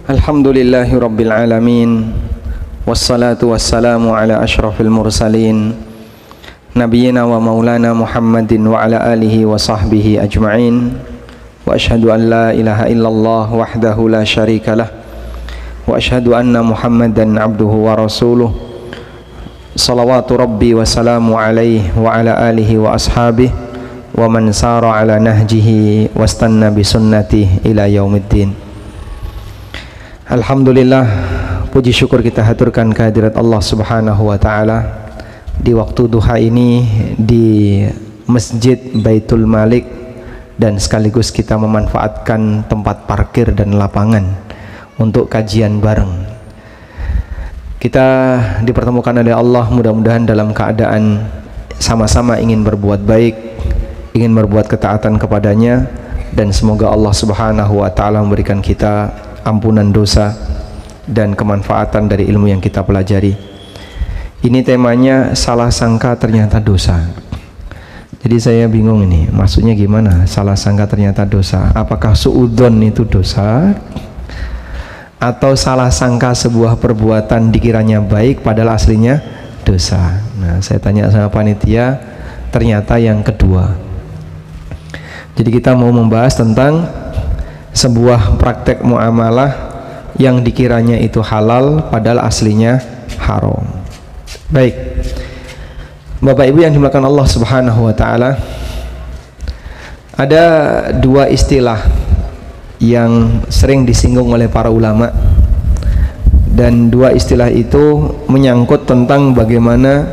Alhamdulillahi Rabbil Alamin. Wassalatu wassalamu ala ashrafil mursalin Nabiyyina wa maulana Muhammadin wa ala alihi wa sahbihi ajma'in. Wa ashhadu an la ilaha illallah wahdahu la syarika lah. Wa ashhadu anna Muhammadan abduhu wa rasuluh. Salawatu Rabbi wa salamu alaihi wa ala alihi wa ashabihi wa man sara ala nahjihi wastanna bi sunnatihi ila yaumiddin. Alhamdulillah, puji syukur kita haturkan kehadirat Allah Subhanahu wa taala di waktu duha ini di Masjid Baitul Malik, dan sekaligus kita memanfaatkan tempat parkir dan lapangan untuk kajian bareng. Kita dipertemukan oleh Allah mudah-mudahan dalam keadaan sama-sama ingin berbuat baik, ingin berbuat ketaatan kepadanya, dan semoga Allah Subhanahu wa taala memberikan kita ampunan dosa dan kemanfaatan dari ilmu yang kita pelajari. Ini temanya salah sangka ternyata dosa. Jadi saya bingung ini, maksudnya gimana salah sangka ternyata dosa? Apakah suudzon itu dosa? Atau salah sangka sebuah perbuatan dikiranya baik padahal aslinya dosa? Nah, saya tanya sama panitia, ternyata yang kedua. Jadi kita mau membahas tentang sebuah praktek muamalah yang dikiranya itu halal padahal aslinya haram. Baik, Bapak Ibu yang dimuliakan Allah Subhanahu wa taala, ada dua istilah yang sering disinggung oleh para ulama, dan dua istilah itu menyangkut tentang bagaimana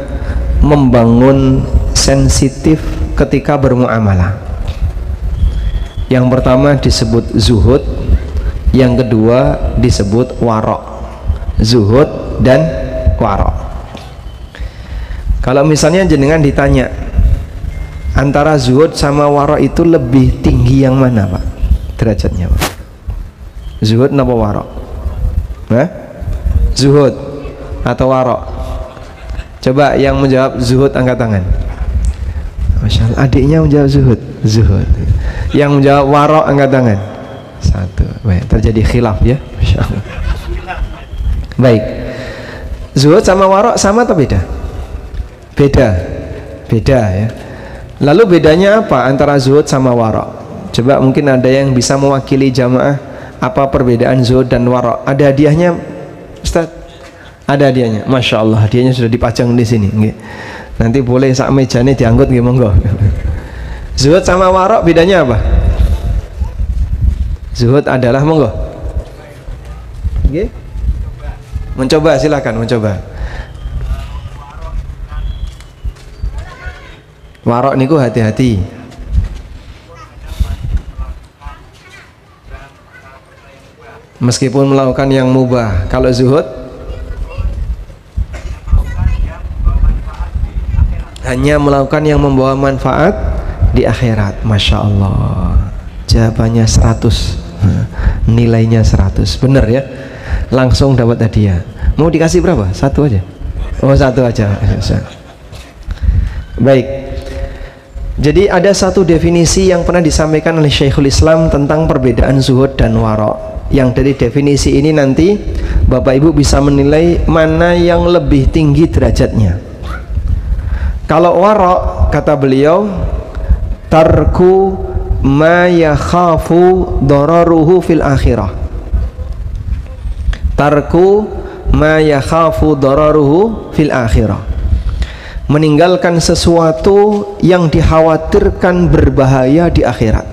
membangun sensitif ketika bermuamalah. Yang pertama disebut zuhud, yang kedua disebut warok. Zuhud dan warok. Kalau misalnya jenengan ditanya antara zuhud sama warok itu lebih tinggi yang mana, Pak? Derajatnya, Pak? Zuhud apa warok? Nah? Zuhud atau warok? Coba yang menjawab zuhud angkat tangan. Masya Allah, adiknya menjawab zuhud. Zuhud. Yang menjawab warok angkat tangan. Satu. Baik, terjadi khilaf ya. Masya Allah. Baik, zuhud sama warok sama atau beda? Beda. Beda ya. Lalu bedanya apa antara zuhud sama warok? Coba mungkin ada yang bisa mewakili jamaah, apa perbedaan zuhud dan warok? Ada hadiahnya, Ustaz? Ada hadiahnya. Masya Allah, hadiahnya sudah dipajang di sini. Nanti boleh sak mejane diangkut nggih, monggo. Zuhud sama warok bedanya apa? Zuhud adalah monggo. Nggih. Mencoba, silakan mencoba. Warok niku hati-hati. Meskipun melakukan yang mubah. Kalau zuhud hanya melakukan yang membawa manfaat di akhirat. Masya Allah, jawabannya 100, nilainya 100, bener ya, langsung dapat hadiah. Mau dikasih berapa? Satu aja? Oh, satu aja. Baik, jadi ada satu definisi yang pernah disampaikan oleh Syekhul Islam tentang perbedaan zuhud dan warok, yang dari definisi ini nanti Bapak Ibu bisa menilai mana yang lebih tinggi derajatnya. Kalau warok, kata beliau, tarku ma yakhafu dararuhu fil akhirah. Tarku ma yakhafu dararuhu fil akhirah. Meninggalkan sesuatu yang dikhawatirkan berbahaya di akhirat.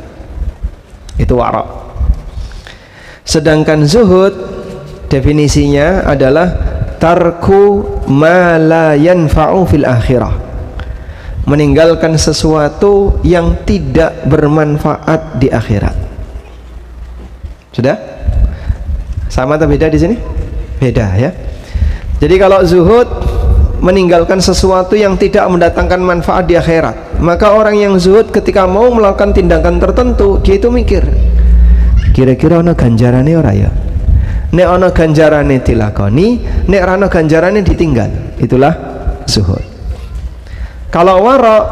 Itu warok. Sedangkan zuhud definisinya adalah tarku ma la yanfa'u fil akhirah. Meninggalkan sesuatu yang tidak bermanfaat di akhirat. Sudah? Sama atau beda di sini? Beda ya. Jadi kalau zuhud meninggalkan sesuatu yang tidak mendatangkan manfaat di akhirat, maka orang yang zuhud ketika mau melakukan tindakan tertentu, dia itu mikir, kira-kira ana ganjarane ora ya? Nek ana ganjarane dilakoni, nek ora ana ganjarane ditinggal. Itulah zuhud. Kalau warok,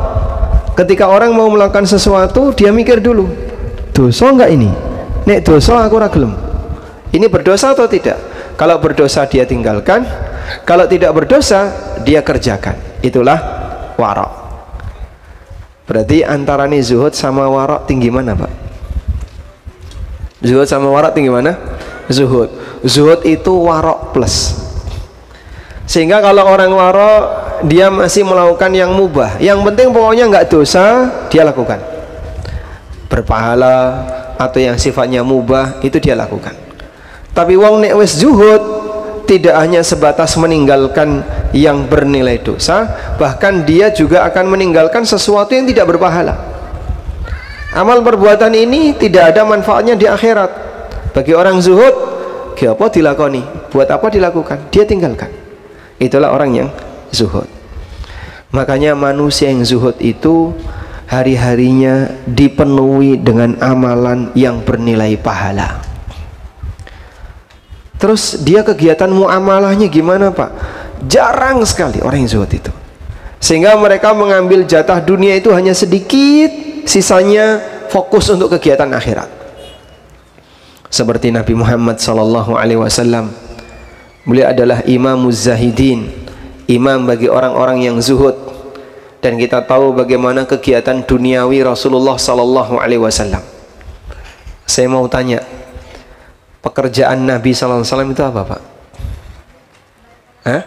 ketika orang mau melakukan sesuatu, dia mikir dulu, dosa enggak ini? Nek dosa aku ora gelem. Ini berdosa atau tidak? Kalau berdosa dia tinggalkan, kalau tidak berdosa dia kerjakan. Itulah warok. Berarti antara nih zuhud sama warok tinggi mana, Pak? Zuhud sama warok tinggi mana? Zuhud. Zuhud itu warok plus. Sehingga kalau orang warok dia masih melakukan yang mubah, yang penting pokoknya nggak dosa dia lakukan. Berpahala atau yang sifatnya mubah itu dia lakukan. Tapi wong nek wis zuhud tidak hanya sebatas meninggalkan yang bernilai dosa, bahkan dia juga akan meninggalkan sesuatu yang tidak berpahala. Amal perbuatan ini tidak ada manfaatnya di akhirat. Bagi orang zuhud, apa dilakoni? Buat apa dilakukan? Dia tinggalkan. Itulah orang yang zuhud. Makanya manusia yang zuhud itu hari-harinya dipenuhi dengan amalan yang bernilai pahala. Terus dia kegiatan muamalahnya gimana, Pak? Jarang sekali orang yang zuhud itu. Sehingga mereka mengambil jatah dunia itu hanya sedikit, sisanya fokus untuk kegiatan akhirat. Seperti Nabi Muhammad SAW, beliau adalah imamuz zahidin, imam bagi orang-orang yang zuhud. Dan kita tahu bagaimana kegiatan duniawi Rasulullah SAW. Saya mau tanya, pekerjaan Nabi SAW itu apa, Pak? Hah?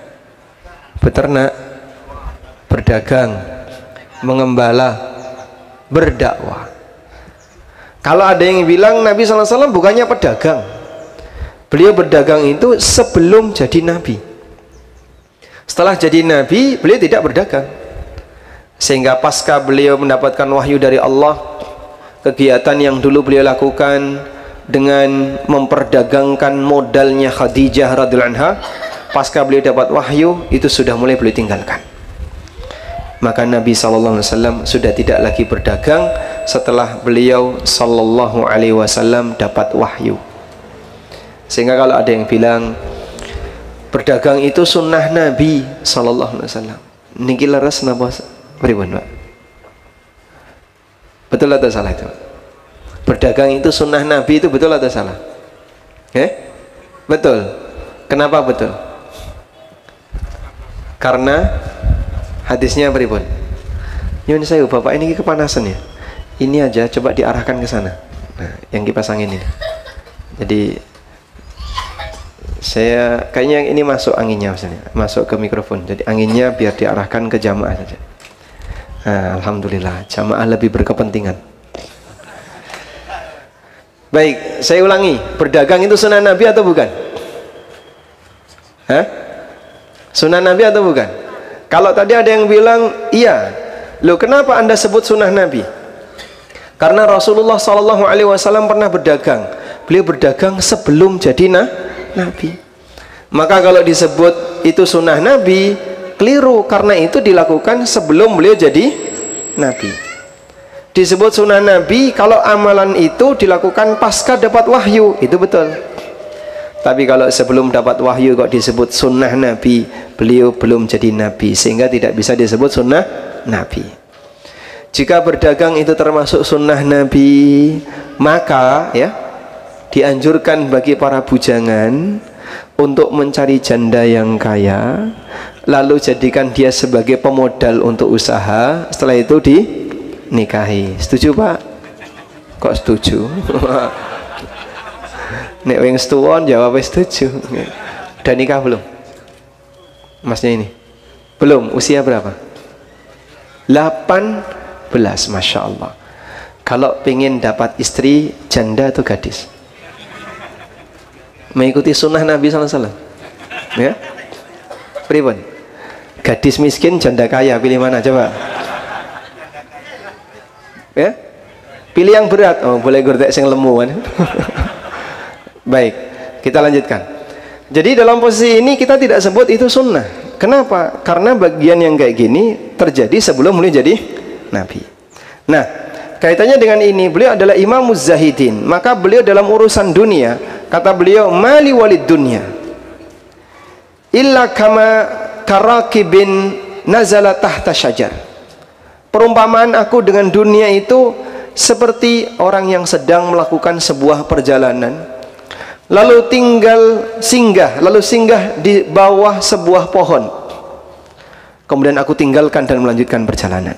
Beternak, berdagang, mengembala, berdakwah. Kalau ada yang bilang Nabi SAW bukannya pedagang, beliau berdagang itu sebelum jadi Nabi. Setelah jadi Nabi, beliau tidak berdagang. Sehingga pasca beliau mendapatkan wahyu dari Allah, kegiatan yang dulu beliau lakukan dengan memperdagangkan modalnya Khadijah radhiyallahu anha, pasca beliau dapat wahyu itu sudah mulai beliau tinggalkan. Maka Nabi SAW sudah tidak lagi berdagang setelah beliau SAW dapat wahyu. Sehingga kalau ada yang bilang berdagang itu sunnah Nabi SAW, niki leres napa pripun, Pak? Betul atau salah itu? Berdagang itu sunnah Nabi itu betul atau salah? Betul. Kenapa betul? Karena hadisnya pripun? Nyun saya Bapak ini kepanasan ya. Ini aja coba diarahkan ke sana. Nah, yang kipas angin ini. Jadi saya kayaknya ini masuk anginnya maksudnya, masuk ke mikrofon. Jadi anginnya biar diarahkan ke jamaah saja. Nah, alhamdulillah jamaah lebih berkepentingan. Baik, saya ulangi, berdagang itu sunnah Nabi atau bukan? Hah? Sunnah Nabi atau bukan? Kalau tadi ada yang bilang iya, loh kenapa anda sebut sunnah Nabi? Karena Rasulullah SAW pernah berdagang. Beliau berdagang sebelum jadi Nabi. Maka kalau disebut itu sunnah Nabi, keliru, karena itu dilakukan sebelum beliau jadi Nabi. Disebut sunnah Nabi kalau amalan itu dilakukan pasca dapat wahyu, itu betul. Tapi kalau sebelum dapat wahyu kok disebut sunnah Nabi, beliau belum jadi Nabi, sehingga tidak bisa disebut sunnah Nabi. Jika berdagang itu termasuk sunnah Nabi, maka ya dianjurkan bagi para bujangan untuk mencari janda yang kaya, lalu jadikan dia sebagai pemodal untuk usaha, setelah itu dinikahi. Setuju, Pak? Kok setuju? Nek wing setuwon jawab setuju. Udah nikah belum? Masnya ini? Belum. Usia berapa? 18. Masya Allah. Kalau pengen dapat istri janda atau gadis, mengikuti sunnah Nabi SAW, ya. Pribon, gadis miskin janda kaya, pilih mana coba? Ya, pilih yang berat. Oh, boleh gordek sing lemu kan? Baik, kita lanjutkan. Jadi dalam posisi ini kita tidak sebut itu sunnah. Kenapa? Karena bagian yang kayak gini terjadi sebelum beliau jadi Nabi. Nah, kaitannya dengan ini, beliau adalah imamuz zahidin. Maka beliau dalam urusan dunia, kata beliau, mali walid dunya illa kama karakibin nazala tahta syajar. Perumpamaan aku dengan dunia itu seperti orang yang sedang melakukan sebuah perjalanan, lalu lalu singgah di bawah sebuah pohon. Kemudian aku tinggalkan dan melanjutkan perjalanan.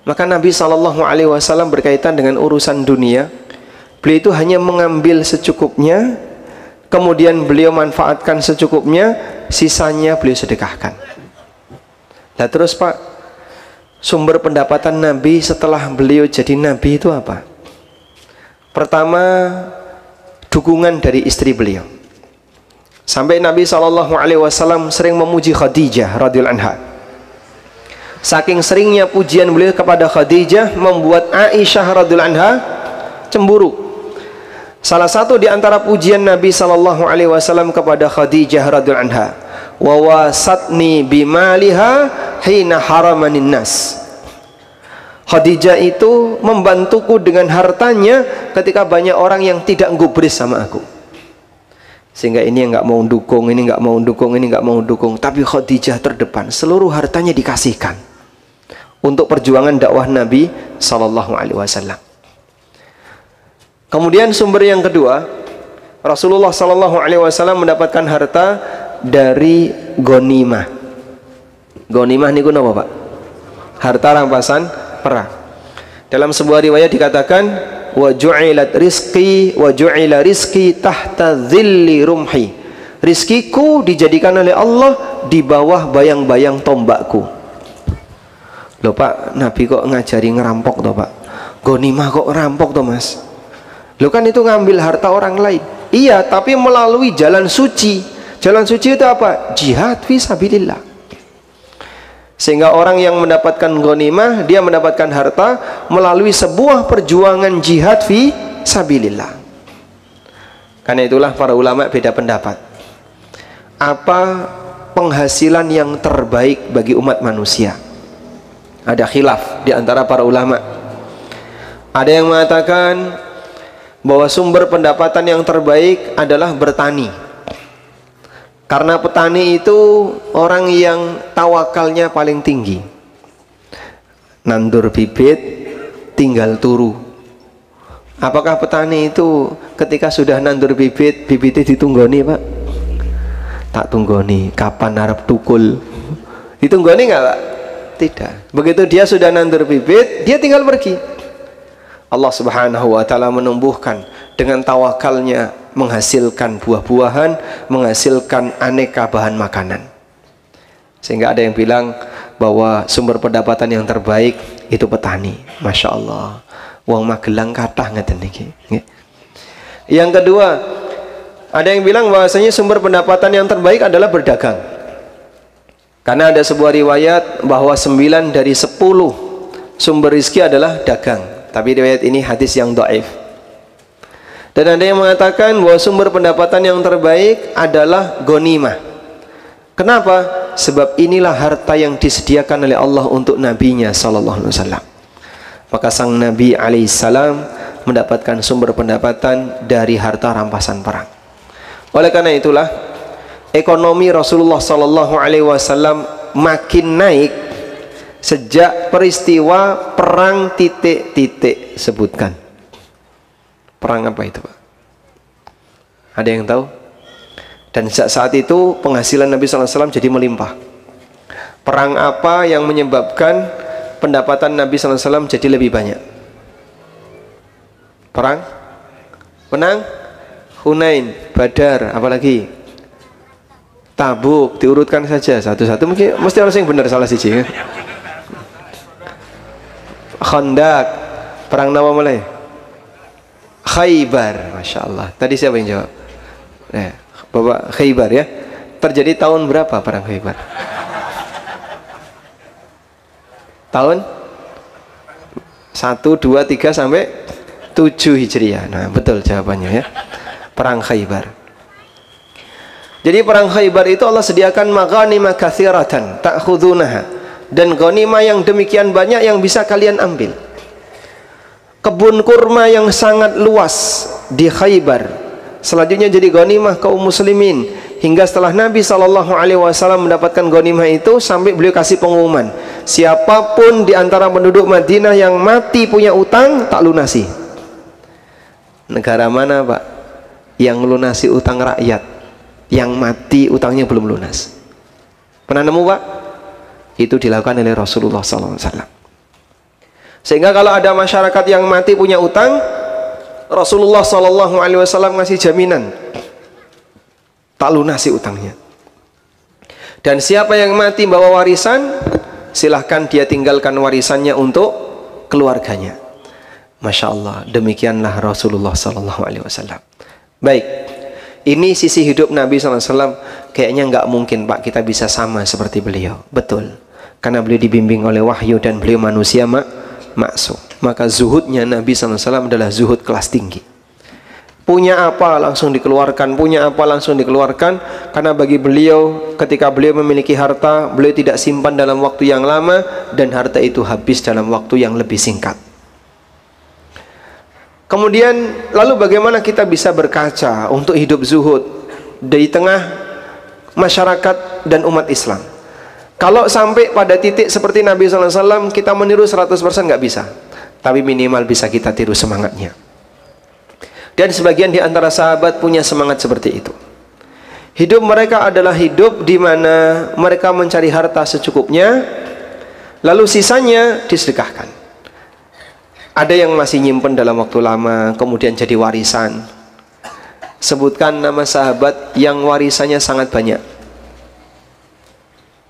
Maka Nabi SAW berkaitan dengan urusan dunia, beliau itu hanya mengambil secukupnya, kemudian beliau manfaatkan secukupnya, sisanya beliau sedekahkan. Nah terus Pak, sumber pendapatan Nabi setelah beliau jadi Nabi itu apa? Pertama, dukungan dari istri beliau. Sampai Nabi SAW sering memuji Khadijah radhiyallahu anha. Saking seringnya pujian beliau kepada Khadijah membuat Aisyah radhiyallahu anha cemburu. Salah satu di antara pujian Nabi SAW kepada Khadijah radhiyallahu anha, wa wasatni bimaliha hina haramanin nas. Khadijah itu membantuku dengan hartanya ketika banyak orang yang tidak gubris sama aku. Sehingga ini yang nggak mau dukung, ini nggak mau dukung, ini nggak mau dukung. Tapi Khadijah terdepan, seluruh hartanya dikasihkan untuk perjuangan dakwah Nabi SAW. Kemudian sumber yang kedua, Rasulullah SAW mendapatkan harta dari ghanimah. Ghanimah niku napa Pak? Harta rampasan perang. Dalam sebuah riwayat dikatakan wa ju'ila rizqi tahta dhilli rumhi. Rizkiku dijadikan oleh Allah di bawah bayang-bayang tombakku. Loh Pak, Nabi kok ngajari ngerampok toh Pak? Ghanimah kok ngerampok toh Mas? Loh kan itu ngambil harta orang lain. Iya, tapi melalui jalan suci. Jalan suci itu apa? Jihad fi sabilillah. Sehingga orang yang mendapatkan ghanimah, dia mendapatkan harta melalui sebuah perjuangan jihad fi sabilillah. Karena itulah para ulama beda pendapat. Apa penghasilan yang terbaik bagi umat manusia? Ada khilaf di antara para ulama. Ada yang mengatakan bahwa sumber pendapatan yang terbaik adalah bertani. Karena petani itu orang yang tawakalnya paling tinggi. Nandur bibit, tinggal turu. Apakah petani itu ketika sudah nandur bibit, bibitnya ditunggoni Pak? Tak tunggoni. Kapan arep tukul? Ditunggoni nggak Pak? Tidak. Begitu dia sudah nandur bibit, dia tinggal pergi. Allah Subhanahu wa Ta'ala menumbuhkan dengan tawakalnya, menghasilkan buah-buahan, menghasilkan aneka bahan makanan. Sehingga ada yang bilang bahwa sumber pendapatan yang terbaik itu petani. Masya Allah, wong Magelang kathah ngeten niki. Yang kedua, ada yang bilang bahwasanya sumber pendapatan yang terbaik adalah berdagang. Karena ada sebuah riwayat bahwa 9 dari 10 sumber rizki adalah dagang. Tapi riwayat ini hadis yang dhaif. Dan ada yang mengatakan bahwa sumber pendapatan yang terbaik adalah ghanimah. Kenapa? Sebab inilah harta yang disediakan oleh Allah untuk nabinya sallallahu alaihi wasallam. Maka sang Nabi alaihi salam mendapatkan sumber pendapatan dari harta rampasan perang. Oleh karena itulah ekonomi Rasulullah sallallahu alaihi wasallam makin naik sejak peristiwa perang titik-titik. Sebutkan perang apa itu Pak? Ada yang tahu? Dan sejak saat itu penghasilan Nabi SAW jadi melimpah. Perang apa yang menyebabkan pendapatan Nabi SAW jadi lebih banyak? Perang? Menang? Hunain, Badar, apalagi? Tabuk, diurutkan saja satu-satu. Mungkin mesti harus yang benar, salah siji. Khandaq, perang apa mulai? Khaybar, Masya Allah. Tadi siapa yang jawab? Bapak Khaybar ya. Terjadi tahun berapa perang Khaybar? Tahun 1, 2, 3 sampai 7 Hijriah. Nah betul jawabannya ya. Perang Khaybar. Jadi perang Khaybar itu Allah sediakan maghanima katsiratan ta'khudunaha. Dan ghanimah yang demikian banyak yang bisa kalian ambil. Kebun kurma yang sangat luas di Khaybar selanjutnya jadi ghanimah kaum muslimin. Hingga setelah Nabi SAW mendapatkan ghanimah itu, sampai beliau kasih pengumuman, siapapun di antara penduduk Madinah yang mati punya utang, tak lunasi. Negara mana Pak? yang melunasi utang rakyat yang mati utangnya belum lunas. Pernah nemu Pak? Itu dilakukan oleh Rasulullah SAW. Sehingga kalau ada masyarakat yang mati punya utang, Rasulullah SAW ngasih jaminan tak lunasi utangnya. Dan siapa yang mati bawa warisan, silahkan dia tinggalkan warisannya untuk keluarganya. Masya Allah, demikianlah Rasulullah SAW. Baik, ini sisi hidup Nabi SAW. Kayaknya nggak mungkin Pak kita bisa sama seperti beliau. Betul, karena beliau dibimbing oleh wahyu dan beliau manusia maksum. Maka zuhudnya Nabi SAW adalah zuhud kelas tinggi. Punya apa langsung dikeluarkan, punya apa langsung dikeluarkan. Karena bagi beliau, ketika beliau memiliki harta, beliau tidak simpan dalam waktu yang lama, dan harta itu habis dalam waktu yang lebih singkat. Kemudian lalu bagaimana kita bisa berkaca untuk hidup zuhud di tengah masyarakat dan umat Islam? Kalau sampai pada titik seperti Nabi SAW, kita meniru 100% nggak bisa, tapi minimal bisa kita tiru semangatnya. Dan sebagian di antara sahabat punya semangat seperti itu. Hidup mereka adalah hidup di mana mereka mencari harta secukupnya, lalu sisanya disedekahkan. Ada yang masih nyimpen dalam waktu lama, kemudian jadi warisan. Sebutkan nama sahabat yang warisannya sangat banyak.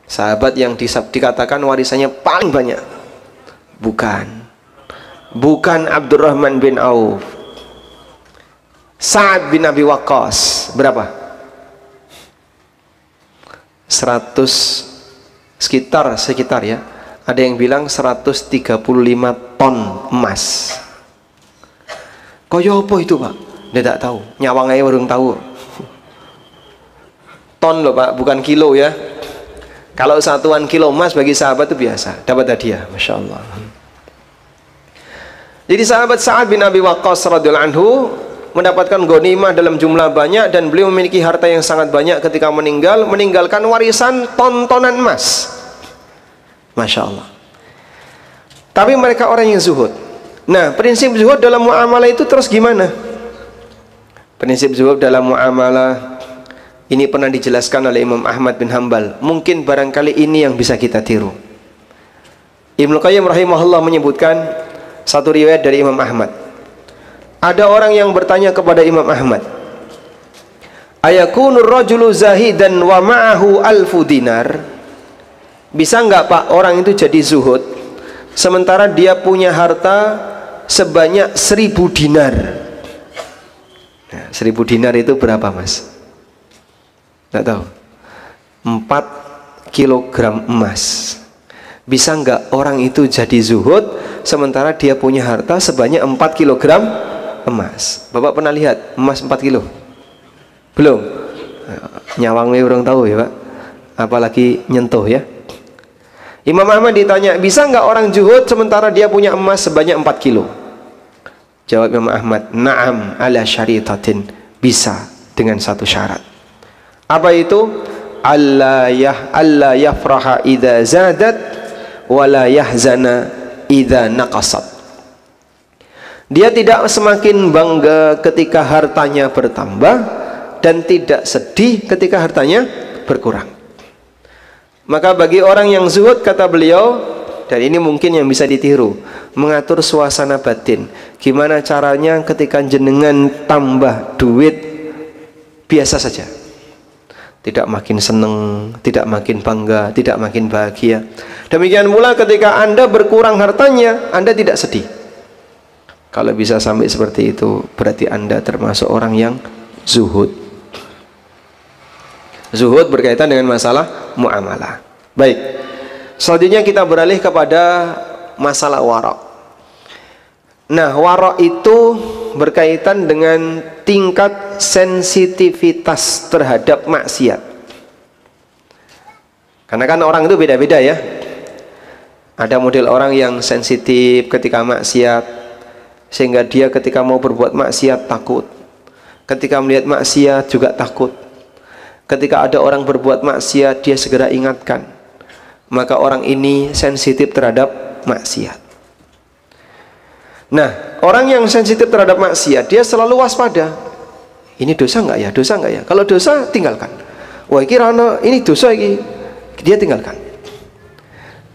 Sahabat yang dikatakan warisannya paling banyak. Bukan Abdurrahman bin Auf. Sa'ad bin Abi Waqqas. Berapa? 100 sekitar ya. Ada yang bilang 135 ton emas. Koyo apa itu Pak? Dia tak tahu. Nyawang aja baru tahu. Ton loh Pak, bukan kilo ya. Kalau satuan kilo emas bagi sahabat itu biasa, dapat hadiah, Masya Allah. Jadi sahabat Sa'ad bin Abi Waqqas radhiyallahu anhu mendapatkan ghanimah dalam jumlah banyak, dan beliau memiliki harta yang sangat banyak ketika meninggalkan warisan ton-tonan emas. Masya Allah. Tapi mereka orang yang zuhud. Nah, prinsip zuhud dalam muamalah itu terus gimana? Prinsip zuhud dalam muamalah ini pernah dijelaskan oleh Imam Ahmad bin Hanbal. Mungkin barangkali ini yang bisa kita tiru. Ibnu Qayyim rahimahullah menyebutkan satu riwayat dari Imam Ahmad. Ada orang yang bertanya kepada Imam Ahmad, ayakunur rajulu zahidan wa ma'ahu alfu dinar? Bisa nggak Pak orang itu jadi zuhud sementara dia punya harta sebanyak 1000 dinar? Nah, 1000 dinar itu berapa Mas? Nggak tahu. 4 kilogram emas. Bisa nggak orang itu jadi zuhud sementara dia punya harta sebanyak 4 kilogram emas? Bapak pernah lihat emas 4 kilo? Belum? Nyawangnya orang tahu ya Pak, apalagi nyentuh ya. Imam Ahmad ditanya, bisa nggak orang zuhud sementara dia punya emas sebanyak 4 kilo? Jawab Imam Ahmad, na'am ala syaritatin. Bisa, dengan satu syarat. Apa itu? Allah yafraha idza zadat wala yahzana idza naqasat. Dia tidak semakin bangga ketika hartanya bertambah, dan tidak sedih ketika hartanya berkurang. Maka bagi orang yang zuhud, kata beliau, dan ini mungkin yang bisa ditiru, mengatur suasana batin. Gimana caranya ketika jenengan tambah duit, biasa saja, tidak makin seneng, tidak makin bangga, tidak makin bahagia. Demikian pula ketika Anda berkurang hartanya, Anda tidak sedih. Kalau bisa sampai seperti itu, berarti Anda termasuk orang yang zuhud. Zuhud berkaitan dengan masalah muamalah. Baik, selanjutnya kita beralih kepada masalah wara'. Nah, wara' itu berkaitan dengan tingkat sensitivitas terhadap maksiat. Karena kan orang itu beda-beda ya. Ada model orang yang sensitif ketika maksiat, sehingga dia ketika mau berbuat maksiat takut. Ketika melihat maksiat juga takut. Ketika ada orang berbuat maksiat, dia segera ingatkan. Maka orang ini sensitif terhadap maksiat. Nah, orang yang sensitif terhadap maksiat, dia selalu waspada. ini dosa nggak ya, dosa nggak ya? Kalau dosa tinggalkan. Wah iki rano, ini dosa iki, dia tinggalkan.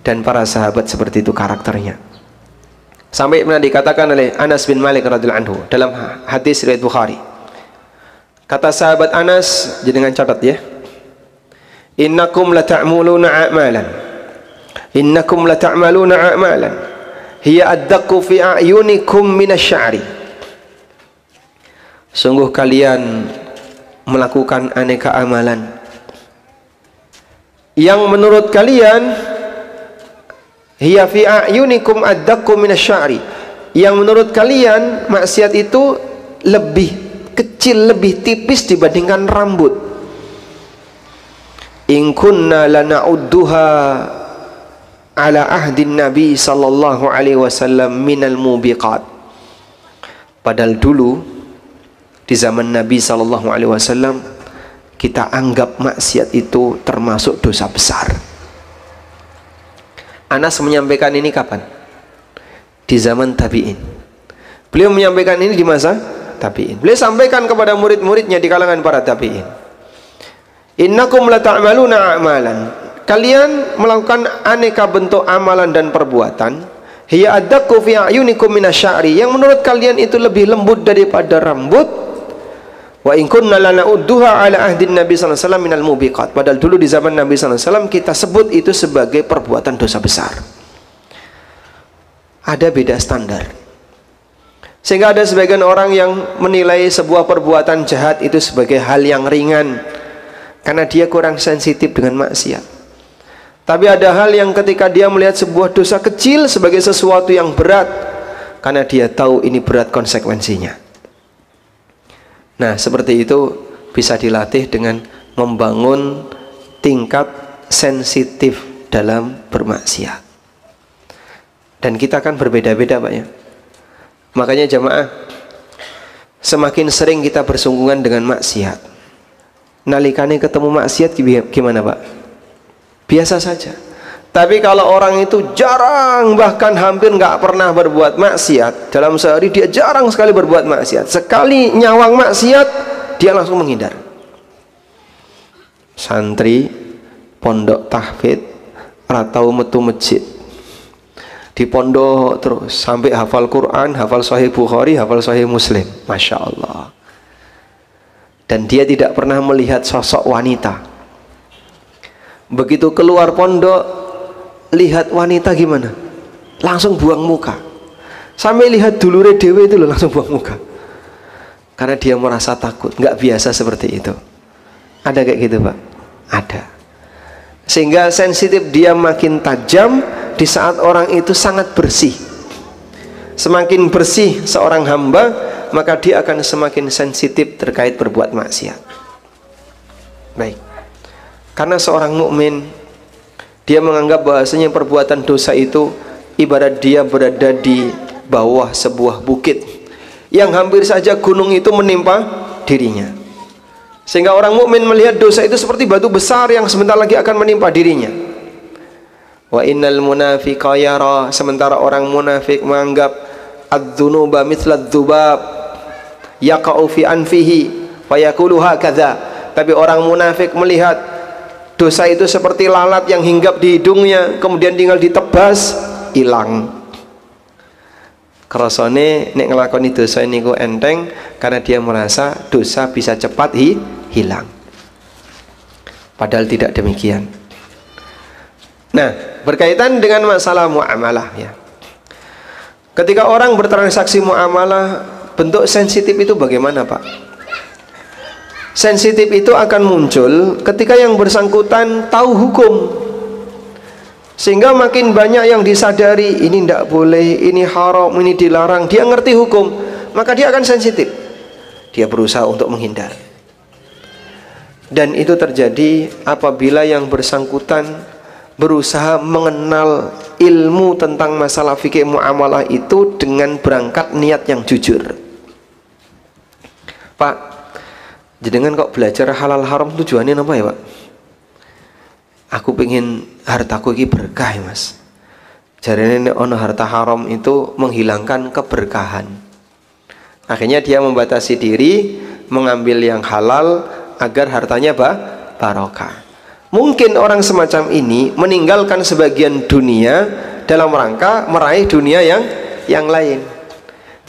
Dan para sahabat seperti itu karakternya. Sampai pernah dikatakan oleh Anas bin Malik radhiyallahu anhu dalam hadis riwayat Bukhari. Kata sahabat Anas, jenengan catat ya. Innakum lata'maluna a'malan. Innakum lata'maluna a'malan. Hiya addaqu fi a'yunikum minasy'ari. Sungguh kalian melakukan aneka amalan yang menurut kalian hiya fi a'yunikum addaqu minasy'ari, yang menurut kalian maksiat itu lebih kecil, lebih tipis dibandingkan rambut. In kunna lana'udduha ala ahdin Nabi sallallahu alaihi wasallam minal mubiqat. Padahal dulu di zaman Nabi sallallahu alaihi wasallam kita anggap maksiat itu termasuk dosa besar. Anas menyampaikan ini kapan? Di zaman tabi'in. Beliau menyampaikan ini di masa tabi'in. Beliau sampaikan kepada murid-muridnya di kalangan para tabi'in. Innakum lata'maluna a'malan. Kalian melakukan aneka bentuk amalan dan perbuatan. Hiya addaqu fi a'yunikum minasy'ari, yang menurut kalian itu lebih lembut daripada rambut. Wa in kunna lana'udduha ala ahdin Nabi sallallahu alaihi wasallam minal mubiqat. Padahal dulu di zaman Nabi sallallahu alaihi wasallam kita sebut itu sebagai perbuatan dosa besar. Ada beda standar. Sehingga ada sebagian orang yang menilai sebuah perbuatan jahat itu sebagai hal yang ringan karena dia kurang sensitif dengan maksiat. Tapi ada hal yang ketika dia melihat sebuah dosa kecil sebagai sesuatu yang berat karena dia tahu ini berat konsekuensinya. Nah, seperti itu bisa dilatih dengan membangun tingkat sensitif dalam bermaksiat. Dan kita kan berbeda-beda, Pak ya. Makanya jamaah, semakin sering kita bersinggungan dengan maksiat, nalikane ketemu maksiat gimana, Pak? Biasa saja. Tapi kalau orang itu jarang, bahkan hampir nggak pernah berbuat maksiat, dalam sehari dia jarang sekali berbuat maksiat, sekali nyawang maksiat dia langsung menghindar. Santri pondok tahfidz atau metu masjid, di pondok terus sampai hafal Quran, hafal Sahih Bukhari, hafal Sahih Muslim, Masya Allah. Dan dia tidak pernah melihat sosok wanita. Begitu keluar pondok, lihat wanita gimana? Langsung buang muka. Sampai lihat dulure dewe itu loh, langsung buang muka. Karena dia merasa takut, nggak biasa seperti itu. Ada kayak gitu, Pak? Ada. Sehingga sensitif dia makin tajam di saat orang itu sangat bersih. Semakin bersih seorang hamba, maka dia akan semakin sensitif terkait berbuat maksiat. Baik. Karena seorang mukmin, dia menganggap bahasanya perbuatan dosa itu ibarat dia berada di bawah sebuah bukit yang hampir saja gunung itu menimpa dirinya. Sehingga orang mukmin melihat dosa itu seperti batu besar yang sebentar lagi akan menimpa dirinya. Wa innal munafiqa yara, sementara orang munafik menganggap adz-dzunuba mithla adz-dzubab yaqa'u fi anfihi fa yaqulu hakadha. Tapi orang munafik melihat dosa itu seperti lalat yang hinggap di hidungnya, kemudian tinggal ditebas, hilang. Kerasane nek ngelakoni dosa ini ku enteng karena dia merasa dosa bisa cepat hilang. Padahal tidak demikian. Nah, berkaitan dengan masalah muamalah ya. Ketika orang bertransaksi muamalah, bentuk sensitif itu bagaimana, Pak? Sensitif itu akan muncul ketika yang bersangkutan tahu hukum, sehingga makin banyak yang disadari ini tidak boleh, ini haram, ini dilarang. Dia ngerti hukum, maka dia akan sensitif. Dia berusaha untuk menghindar. Dan itu terjadi apabila yang bersangkutan berusaha mengenal ilmu tentang masalah fikih muamalah itu dengan berangkat niat yang jujur. Pak, jenengan kok belajar halal haram tujuannya apa ya, Pak? Aku pengen hartaku ini berkah ya, Mas. Jarene ono harta haram itu menghilangkan keberkahan. Akhirnya dia membatasi diri, mengambil yang halal agar hartanya barokah. Mungkin orang semacam ini meninggalkan sebagian dunia dalam rangka meraih dunia yang lain.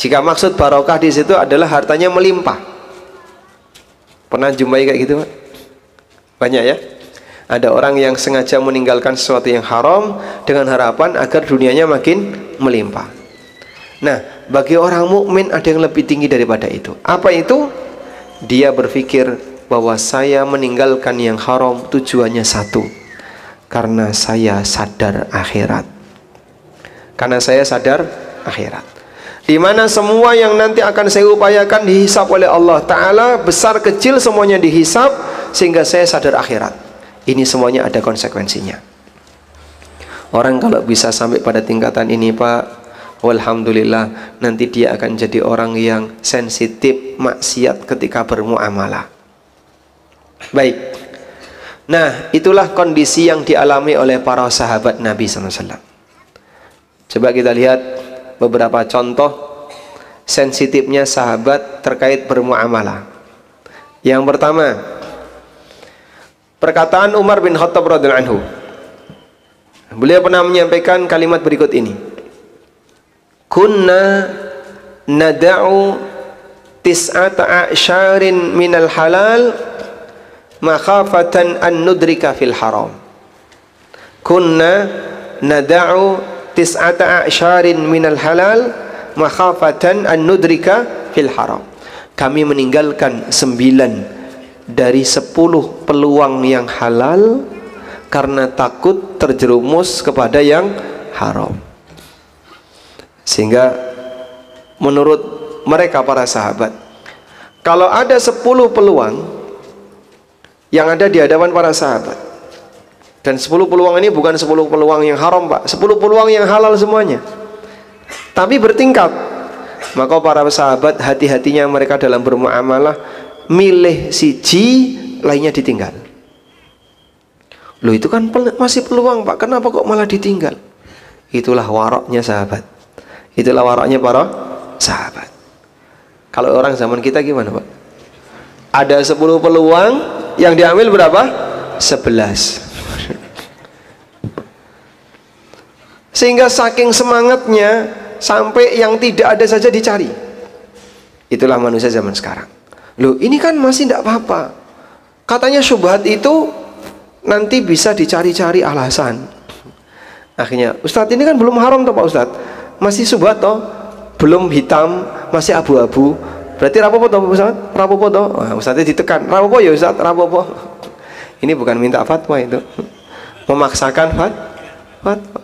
Jika maksud barokah di situ adalah hartanya melimpah. Pernah jumpai kayak gitu, Pak? Banyak ya. Ada orang yang sengaja meninggalkan sesuatu yang haram dengan harapan agar dunianya makin melimpah. Nah, bagi orang mukmin ada yang lebih tinggi daripada itu. Apa itu? Dia berpikir bahwa saya meninggalkan yang haram tujuannya satu, karena saya sadar akhirat. Karena saya sadar akhirat, di mana semua yang nanti akan saya upayakan dihisap oleh Allah Ta'ala, besar kecil semuanya dihisap, sehingga saya sadar akhirat. Ini semuanya ada konsekuensinya. Orang kalau bisa sampai pada tingkatan ini, Pak, walhamdulillah, nanti dia akan jadi orang yang sensitif maksiat ketika bermuamalah. Baik. Nah, itulah kondisi yang dialami oleh para sahabat Nabi SAW. Coba kita lihat beberapa contoh sensitifnya sahabat terkait bermuamalah. Yang pertama, perkataan Umar bin Khattab radhiyallahu anhu. Beliau pernah menyampaikan kalimat berikut ini. Kunna nada'u tis'ata a'syarin minal halal makhafatan an nudrika fil haram. Kunna nada'u tis'ata a'syarin minal halal makhafatan an nudrika fil haram. Kami meninggalkan 9 dari 10 peluang yang halal karena takut terjerumus kepada yang haram. Sehingga menurut mereka para sahabat, kalau ada 10 peluang yang ada di hadapan para sahabat, dan 10 peluang ini bukan 10 peluang yang haram, Pak, 10 peluang yang halal semuanya, tapi bertingkat, maka para sahabat hati-hatinya mereka dalam bermuamalah, milih siji, lainnya ditinggal. Loh, itu kan masih peluang, Pak, kenapa kok malah ditinggal? Itulah waroknya sahabat, itulah waroknya para sahabat. Kalau orang zaman kita gimana, Pak? Ada 10 peluang, yang diambil berapa? 11. Sehingga saking semangatnya sampai yang tidak ada saja dicari. Itulah manusia zaman sekarang. Loh, ini kan masih tidak apa-apa. Katanya syubhat itu nanti bisa dicari-cari alasan. Akhirnya, Ustadz ini kan belum haram toh Pak Ustadz, masih syubhat toh, belum hitam, masih abu-abu. Berarti rapopo toh Ustaz? Rapopo toh? Wah, Ustaznya ditekan. Rapopo ya Ustaz, rapopo. Ini bukan minta fatwa itu. Memaksakan fatwa.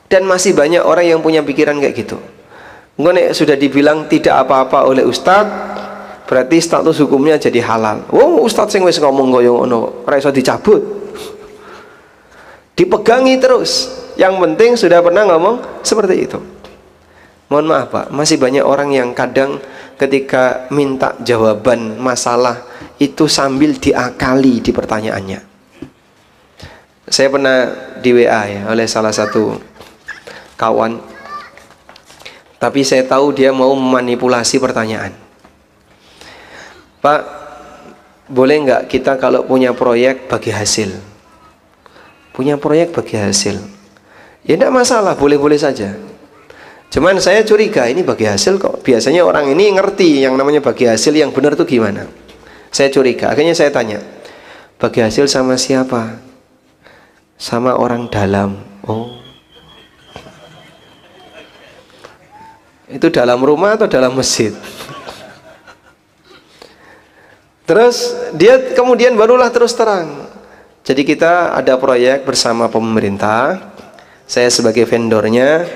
Dan masih banyak orang yang punya pikiran kayak gitu. Nek sudah dibilang tidak apa-apa oleh Ustaz, berarti status hukumnya jadi halal. Oh, Ustaz sing wis ngomong koyo ngono, ora iso dicabut. Dipegangi terus. Yang penting sudah pernah ngomong seperti itu. Mohon maaf Pak, masih banyak orang yang kadang ketika minta jawaban masalah itu sambil diakali di pertanyaannya. Saya pernah di WA ya oleh salah satu kawan, tapi saya tahu dia mau memanipulasi pertanyaan. Pak, boleh nggak kita kalau punya proyek bagi hasil? Punya proyek bagi hasil? Ya tidak masalah, boleh-boleh saja. Cuman saya curiga ini bagi hasil kok. Biasanya orang ini ngerti yang namanya bagi hasil yang benar tuh gimana. Saya curiga. Akhirnya saya tanya, bagi hasil sama siapa? Sama orang dalam. Oh, itu dalam rumah atau dalam masjid? Terus dia kemudian barulah terus terang. Jadi kita ada proyek bersama pemerintah, saya sebagai vendornya,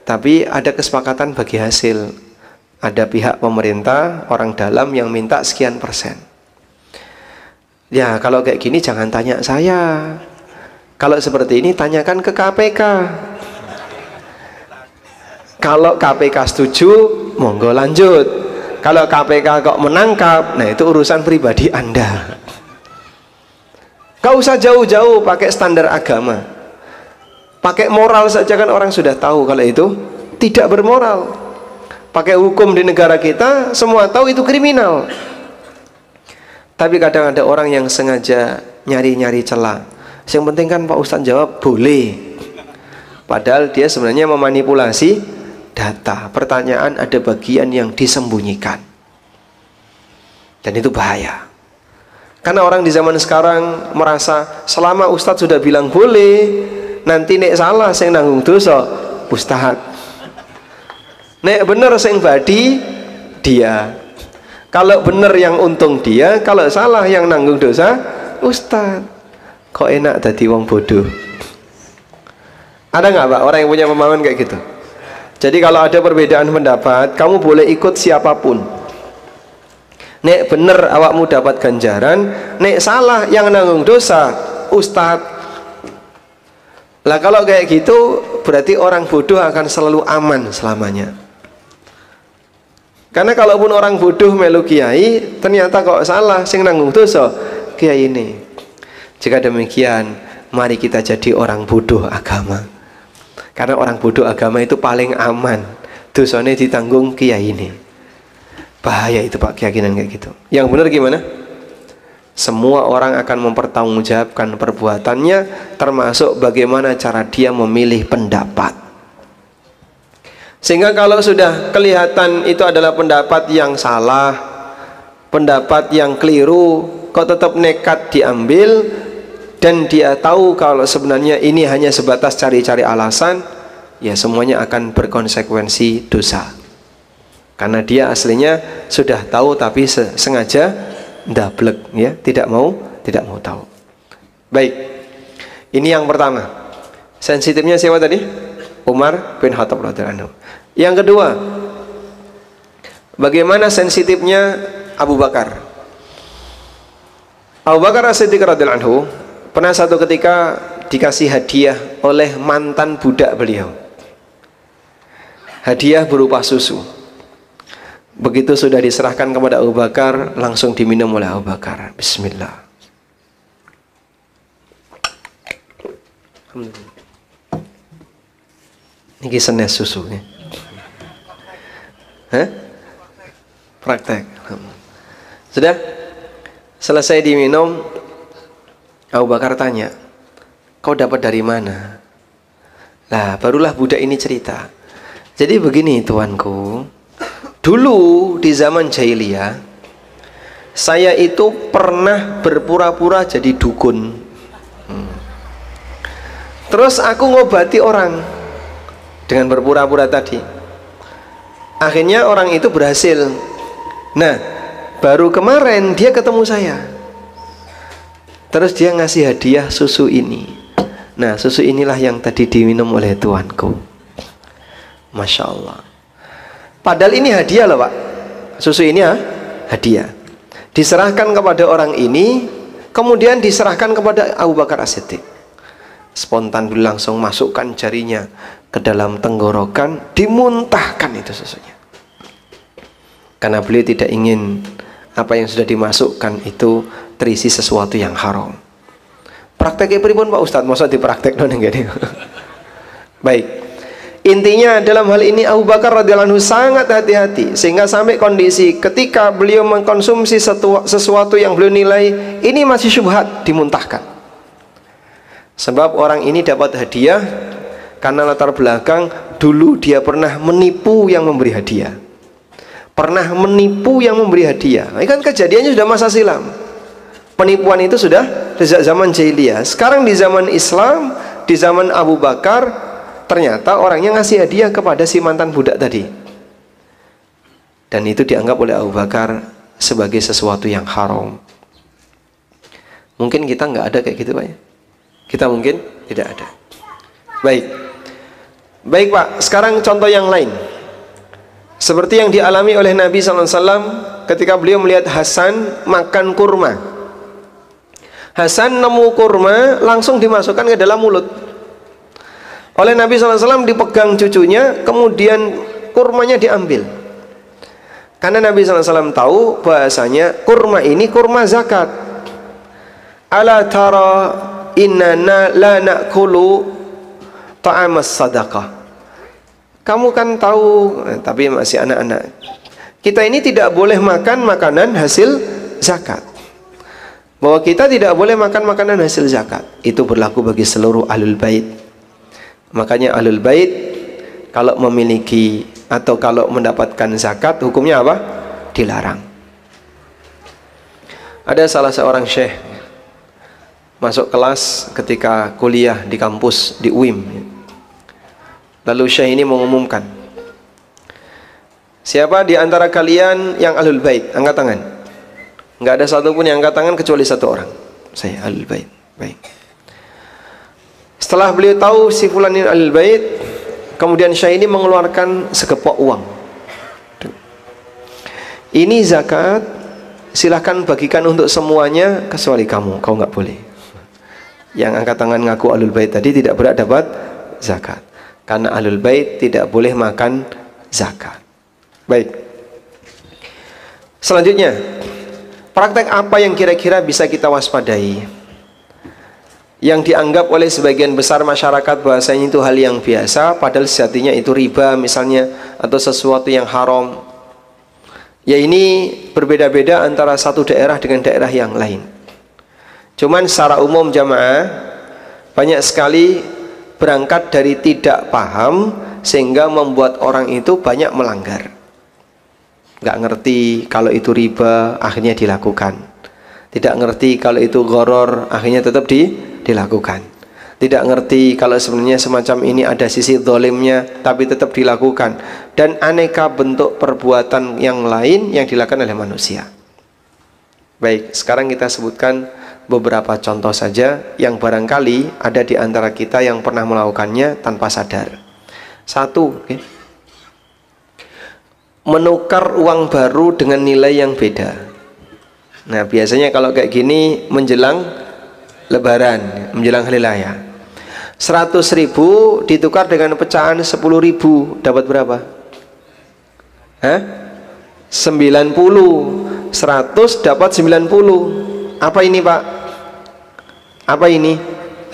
tapi ada kesepakatan bagi hasil. Ada pihak pemerintah, orang dalam yang minta sekian persen. Ya kalau kayak gini jangan tanya saya. Kalau seperti ini tanyakan ke KPK. Kalau KPK setuju, monggo lanjut. Kalau KPK kok menangkap, nah itu urusan pribadi Anda. Gak usah jauh-jauh pakai standar agama, pakai moral saja kan orang sudah tahu kalau itu tidak bermoral. pakai hukum di negara kita, semua tahu itu kriminal. Tapi kadang ada orang yang sengaja nyari-nyari celah. Yang penting kan Pak Ustadz jawab boleh, padahal dia sebenarnya memanipulasi data. Pertanyaan ada bagian yang disembunyikan, dan itu bahaya. Karena orang di zaman sekarang merasa selama Ustadz sudah bilang boleh, nanti nek salah saya nanggung dosa Ustadz, nek bener sing badi dia, kalau bener yang untung dia, kalau salah yang nanggung dosa Ustadz. Kok enak tadi wong bodoh? Ada nggak Pak orang yang punya pemahaman kayak gitu? Jadi kalau ada perbedaan pendapat, kamu boleh ikut siapapun. Nek bener awakmu dapat ganjaran, nek salah yang nanggung dosa Ustadz. Lah kalau kayak gitu berarti orang bodoh akan selalu aman selamanya. Karena kalaupun orang bodoh melu kiai, ternyata kok salah sing nanggung dosa kiai ini. Jika demikian, mari kita jadi orang bodoh agama. Karena orang bodoh agama itu paling aman, dosanya ditanggung kiai ini. Bahaya itu Pak, keyakinan kayak gitu. Yang benar gimana? Semua orang akan mempertanggungjawabkan perbuatannya, termasuk bagaimana cara dia memilih pendapat. Sehingga kalau sudah kelihatan itu adalah pendapat yang salah, pendapat yang keliru, kok tetap nekat diambil, dan dia tahu kalau sebenarnya ini hanya sebatas cari-cari alasan, ya semuanya akan berkonsekuensi dosa. Karena dia aslinya sudah tahu tapi sengaja ndablek, ya, tidak mau tahu. Baik, ini yang pertama. Sensitifnya siapa tadi? Umar bin Khattab radhiyallahu anhu. Yang kedua, bagaimana sensitifnya Abu Bakar? Abu Bakar As-Siddiq radhiyallahu anhu pernah satu ketika dikasih hadiah oleh mantan budak beliau. Hadiah berupa susu. Begitu sudah diserahkan kepada Abu Bakar, langsung diminum oleh Abu Bakar. Bismillah. Ini senes susunya. Praktek. Sudah selesai diminum, Abu Bakar tanya, kau dapat dari mana? Lah barulah budak ini cerita. Jadi begini tuanku, dulu di zaman jahiliyah saya itu pernah berpura-pura jadi dukun. Terus aku ngobati orang dengan berpura-pura tadi. Akhirnya orang itu berhasil. Nah, baru kemarin dia ketemu saya. Terus dia ngasih hadiah susu ini. Nah, susu inilah yang tadi diminum oleh tuanku. Masya Allah. Padahal ini hadiah loh Pak. Susu ini hadiah. Diserahkan kepada orang ini, kemudian diserahkan kepada Abu Bakar As-Siddiq. Spontan beliau langsung masukkan jarinya ke dalam tenggorokan, dimuntahkan itu susunya. Karena beliau tidak ingin apa yang sudah dimasukkan itu terisi sesuatu yang haram. Prakteknya pripun Pak Ustadz? Masa dipraktek non gini. Baik. Intinya dalam hal ini Abu Bakar radhiyallahu anhu sangat hati-hati, sehingga sampai kondisi ketika beliau mengkonsumsi sesuatu yang beliau nilai ini masih syubhat, dimuntahkan. Sebab orang ini dapat hadiah karena latar belakang dulu dia pernah menipu yang memberi hadiah. Pernah menipu yang memberi hadiah. Ini kan kejadiannya sudah masa silam. Penipuan itu sudah sejak zaman jahiliyah. Sekarang di zaman Islam, di zaman Abu Bakar, ternyata orangnya ngasih hadiah kepada si mantan budak tadi. Dan itu dianggap oleh Abu Bakar sebagai sesuatu yang haram. Mungkin kita nggak ada kayak gitu Pak ya? Kita mungkin tidak ada. Baik. Baik Pak, sekarang contoh yang lain. Seperti yang dialami oleh Nabi SAW ketika beliau melihat Hasan makan kurma. Hasan nemu kurma, langsung dimasukkan ke dalam mulut. Oleh Nabi SAW dipegang cucunya, kemudian kurmanya diambil. Karena Nabi SAW tahu bahasanya kurma ini kurma zakat. Ala tara innana la na'kulu ta'amas sadaqah. Kamu kan tahu, tapi masih anak-anak. Kita ini tidak boleh makan makanan hasil zakat. Bahwa kita tidak boleh makan makanan hasil zakat. Itu berlaku bagi seluruh ahlul bait. Makanya ahlul bait kalau memiliki atau kalau mendapatkan zakat, hukumnya apa? Dilarang. Ada salah seorang syekh masuk kelas ketika kuliah di kampus di UIM. Lalu syekh ini mengumumkan, siapa di antara kalian yang ahlul bait? Angkat tangan. Enggak ada satupun yang angkat tangan kecuali satu orang. Saya ahlul bait. Baik. Setelah beliau tahu si fulan ini ahlul bait, kemudian syekh ini mengeluarkan segepok uang. Ini zakat, silahkan bagikan untuk semuanya kecuali kamu. Kau nggak boleh. Yang angkat tangan ngaku ahlul bait tadi tidak berhak dapat zakat. Karena ahlul bait tidak boleh makan zakat. Baik. Selanjutnya, praktek apa yang kira-kira bisa kita waspadai? Yang dianggap oleh sebagian besar masyarakat bahasanya itu hal yang biasa, padahal sejatinya itu riba misalnya, atau sesuatu yang haram. Ya ini berbeda-beda antara satu daerah dengan daerah yang lain. Cuman secara umum jamaah, banyak sekali berangkat dari tidak paham sehingga membuat orang itu banyak melanggar. Nggak ngerti kalau itu riba, akhirnya dilakukan. Tidak ngerti kalau itu gharar, akhirnya tetap dilakukan. Tidak ngerti kalau sebenarnya semacam ini ada sisi zalimnya, tapi tetap dilakukan. Dan aneka bentuk perbuatan yang lain yang dilakukan oleh manusia. Baik, sekarang kita sebutkan beberapa contoh saja yang barangkali ada di antara kita yang pernah melakukannya tanpa sadar. Satu, menukar uang baru dengan nilai yang beda. Nah, biasanya kalau kayak gini menjelang Lebaran, menjelang hari raya. 100.000 ditukar dengan pecahan 10.000, dapat berapa? 90. 100 dapat 90. Apa ini, Pak? Apa ini?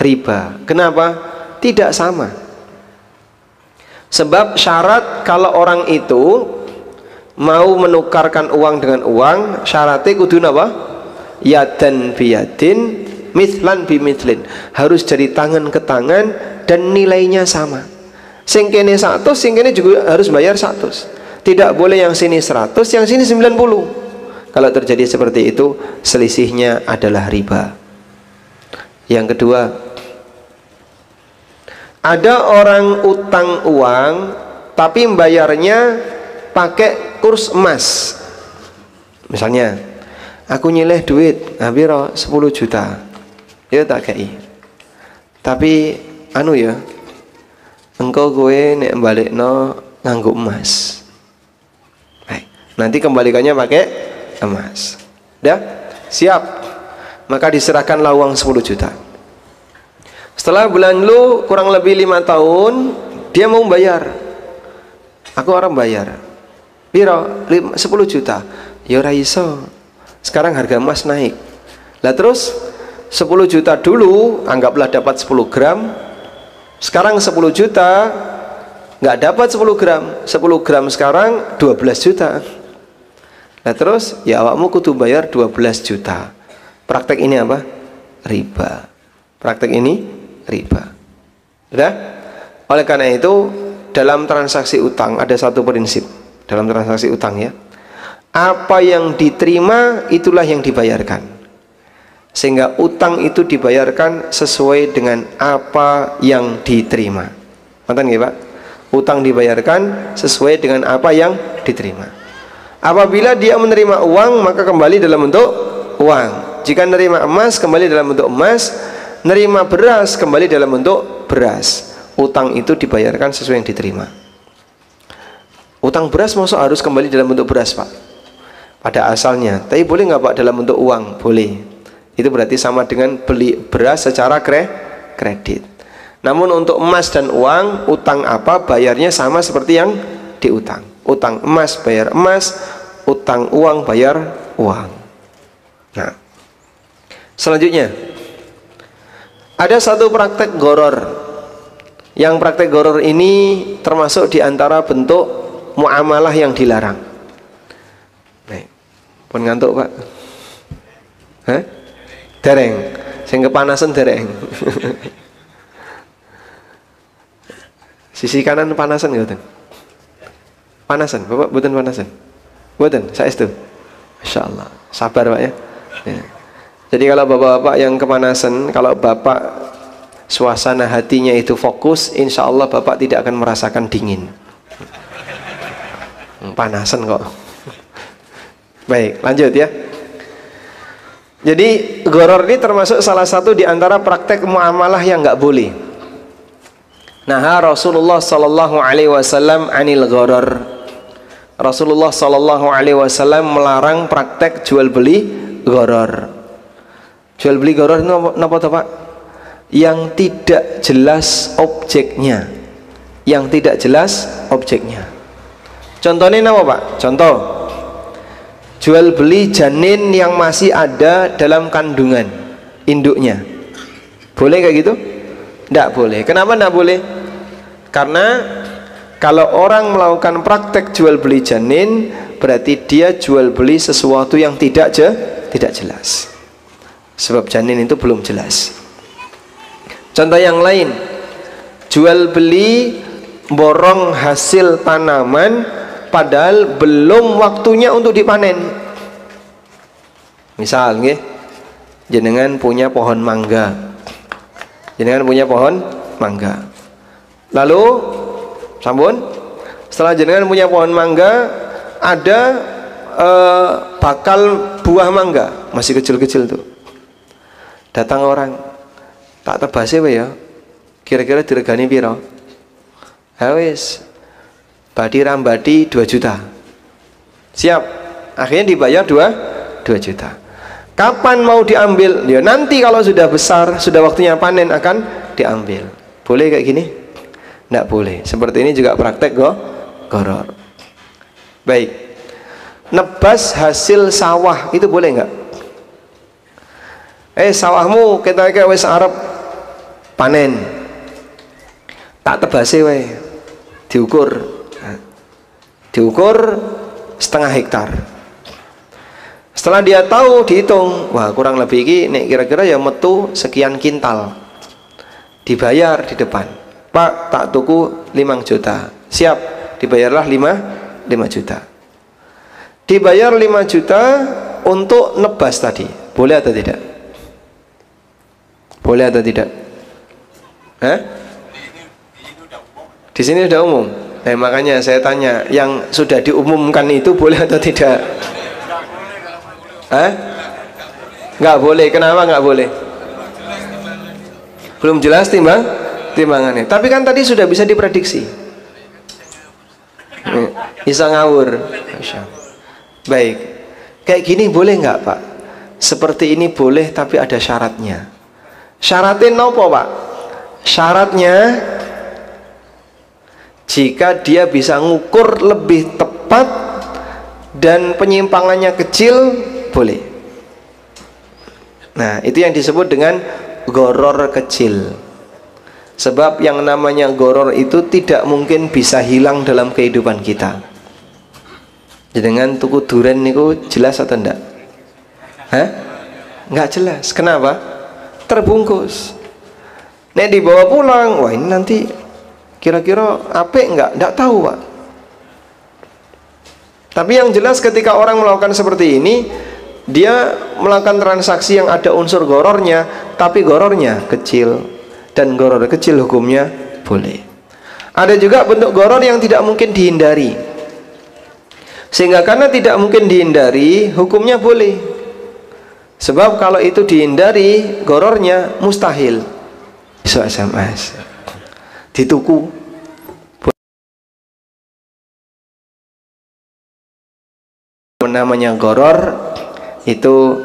Riba. Kenapa? Tidak sama. Sebab syarat kalau orang itu mau menukarkan uang dengan uang, syaratnya kudu apa? Yadan biyadin, mithlan bimithlin. Harus dari tangan ke tangan dan nilainya sama. Sing kene 100, sing kene juga harus bayar 100. Tidak boleh yang sini 100, yang sini 90. Kalau terjadi seperti itu, selisihnya adalah riba. Yang kedua, ada orang utang uang tapi membayarnya pakai kurs emas. Misalnya, aku nyileh duit, biro 10 juta. Ya tak kei. Tapi anu ya, engkau gue nek balikno nganggo emas. Baik, nanti kembalikannya pakai emas. Udah? Siap. Maka diserahkanlah uang 10 juta. Setelah bulan lu kurang lebih 5 tahun, dia mau bayar. Aku orang bayar. Piro? 10 juta. Ya ora iso. Sekarang harga emas naik. Lah terus 10 juta dulu anggaplah dapat 10 gram. Sekarang 10 juta nggak dapat 10 gram. 10 gram sekarang 12 juta. Nah terus ya awakmu kudu bayar 12 juta. Praktek ini apa? Riba. Praktek ini riba. Udah? Oleh karena itu dalam transaksi utang ada satu prinsip. Dalam transaksi utang ya, apa yang diterima itulah yang dibayarkan. Sehingga utang itu dibayarkan sesuai dengan apa yang diterima. Ngerti nggih, Pak? Utang dibayarkan sesuai dengan apa yang diterima. Apabila dia menerima uang, maka kembali dalam bentuk uang. Jika menerima emas, kembali dalam bentuk emas. Menerima beras, kembali dalam bentuk beras. Utang itu dibayarkan sesuai yang diterima. Utang beras masuk harus kembali dalam bentuk beras, Pak, pada asalnya. Tapi boleh nggak, Pak, dalam bentuk uang? Boleh. Itu berarti sama dengan beli beras secara kredit. Namun untuk emas dan uang, utang apa bayarnya sama seperti yang diutang. Utang emas bayar emas, utang uang bayar uang. Nah, selanjutnya ada satu praktek gharar. Yang praktek goror ini termasuk diantara bentuk muamalah yang dilarang. Baik, pun ngantuk Pak? Hah? Dereng, sing kepanasan dereng. Sisi kanan panasan nggak? Panasan, Bapak buatan panasan? Buatan, saya itu. Masya Allah, sabar Pak ya. Ya. Jadi kalau bapak-bapak yang kepanasan, kalau bapak suasana hatinya itu fokus, insya Allah bapak tidak akan merasakan dingin. Panasan kok. Baik, lanjut ya. Jadi goror ini termasuk salah satu di antara praktek muamalah yang nggak boleh. Nah, Rasulullah Sallallahu Alaihi Wasallam anil goror. Rasulullah Sallallahu Alaihi Wasallam melarang praktek jual beli goror. Jual beli goror itu apa tuh Pak? Yang tidak jelas objeknya. Yang tidak jelas objeknya. Contohnya apa Pak? Contoh, jual beli janin yang masih ada dalam kandungan induknya. Boleh kayak gitu? Tidak boleh. Kenapa tidak boleh? Karena kalau orang melakukan praktek jual beli janin, berarti dia jual beli sesuatu yang tidak jelas. Sebab janin itu belum jelas. Contoh yang lain, jual beli borong hasil tanaman padahal belum waktunya untuk dipanen. Misal nggih, jenengan punya pohon mangga. Jenengan punya pohon mangga. Lalu sampun, setelah jenengan punya pohon mangga, ada bakal buah mangga masih kecil-kecil tuh. Datang orang, tak tebase wae ya. Kira-kira diregani piro? Ha wis. Badi rambadi 2 juta. Siap. Akhirnya dibayar 2 juta. Kapan mau diambil? Ya nanti kalau sudah besar, sudah waktunya panen akan diambil. Boleh kayak gini? Tidak boleh. Seperti ini juga praktek goror. Baik. Nebas hasil sawah itu boleh nggak? Sawahmu kita wis arep panen. Tak tebase wae. Diukur setengah hektar. Setelah dia tahu, dihitung, wah kurang lebih ini nek kira-kira ya metu sekian kintal. Dibayar di depan. Pak, tak tuku 5 juta. Siap, dibayarlah 5 juta. Dibayar 5 juta untuk nebas tadi. Boleh atau tidak? Boleh atau tidak? Di sini sudah umum. Nah, makanya saya tanya, yang sudah diumumkan itu boleh atau tidak? Nggak boleh. Kenapa nggak boleh? Belum jelas timbangannya. Tapi kan tadi sudah bisa diprediksi. Bisa ngawur. Baik. Kayak gini boleh nggak Pak? Seperti ini boleh, tapi ada syaratnya. Syaratin nopo Pak? Syaratnya jika dia bisa ngukur lebih tepat dan penyimpangannya kecil, boleh. Nah, itu yang disebut dengan goror kecil. Sebab yang namanya goror itu tidak mungkin bisa hilang dalam kehidupan kita. Dengan tuku duren niku jelas atau enggak? Enggak jelas. Kenapa? Terbungkus. Nek dibawa pulang, wah ini nanti kira-kira apik enggak tahu Pak. Tapi yang jelas ketika orang melakukan seperti ini, dia melakukan transaksi yang ada unsur gorornya, tapi gorornya kecil, dan goror kecil hukumnya boleh. Ada juga bentuk goror yang tidak mungkin dihindari, sehingga karena tidak mungkin dihindari, hukumnya boleh. Sebab kalau itu dihindari, gorornya mustahil. Iso SMS dituku. Namanya goror itu